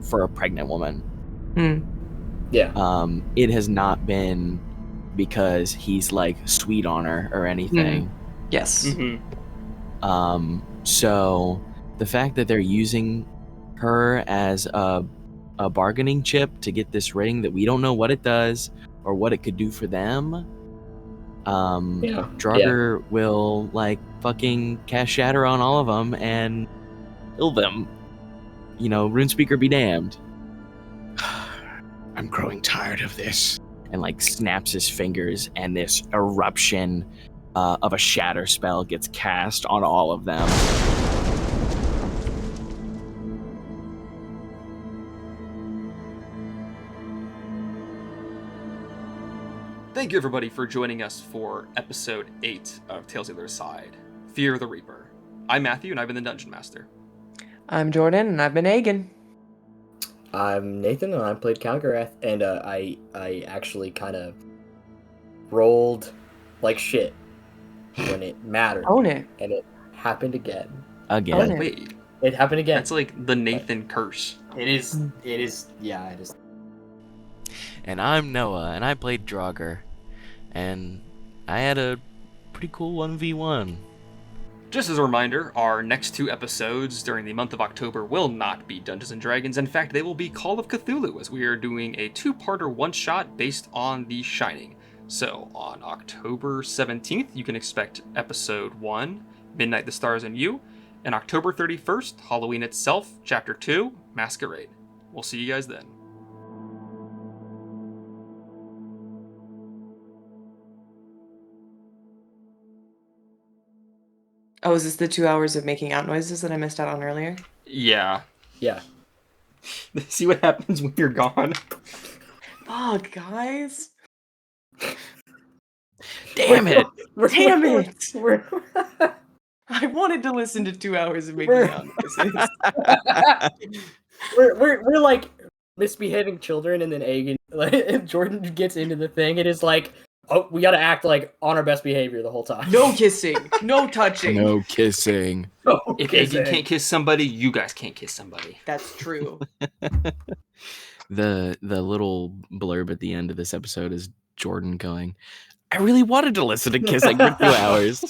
for a pregnant woman. Yeah. It has not been because he's like sweet on her or anything. Yes. Mm-hmm. So the fact that they're using her as a bargaining chip to get this ring that we don't know what it does or what it could do for them, Drauger will like fucking cast shatter on all of them and kill them. Runespeaker be damned. I'm growing tired of this. And like snaps his fingers, and this eruption of a shatter spell gets cast on all of them. Thank you, everybody, for joining us for episode 8 of Tales of the Other Side, Fear of the Reaper. I'm Matthew, and I've been the Dungeon Master. I'm Jordan, and I've been Aegin. I'm Nathan, and I played Kalgorath, and I actually kind of rolled like shit when it mattered. Own it. And it happened again. Again. Own it. Wait, It happened again. that's like the Nathan curse. It is, yeah, it is. And I'm Noah, and I played Drauger. And I had a pretty cool 1v1. Just as a reminder, our next 2 episodes during the month of October will not be Dungeons & Dragons. In fact, they will be Call of Cthulhu, as we are doing a 2-parter one-shot based on The Shining. So, on October 17th, you can expect Episode 1, Midnight the Stars and You, and October 31st, Halloween itself, Chapter 2, Masquerade. We'll see you guys then. Oh, is this the 2 hours of making out noises that I missed out on earlier? Yeah. Yeah. See what happens when you're gone. Fuck, guys. Damn it! Damn it! I wanted to listen to 2 hours of making out noises. we're like misbehaving children, and then Aegin, like, Jordan gets into the thing, and is like, oh, we gotta act like on our best behavior the whole time. No kissing, no touching. No kissing. No If kissing. Aegin can't kiss somebody, you guys can't kiss somebody. That's true. The little blurb at the end of this episode is Jordan going, I really wanted to listen to kissing for 2 hours.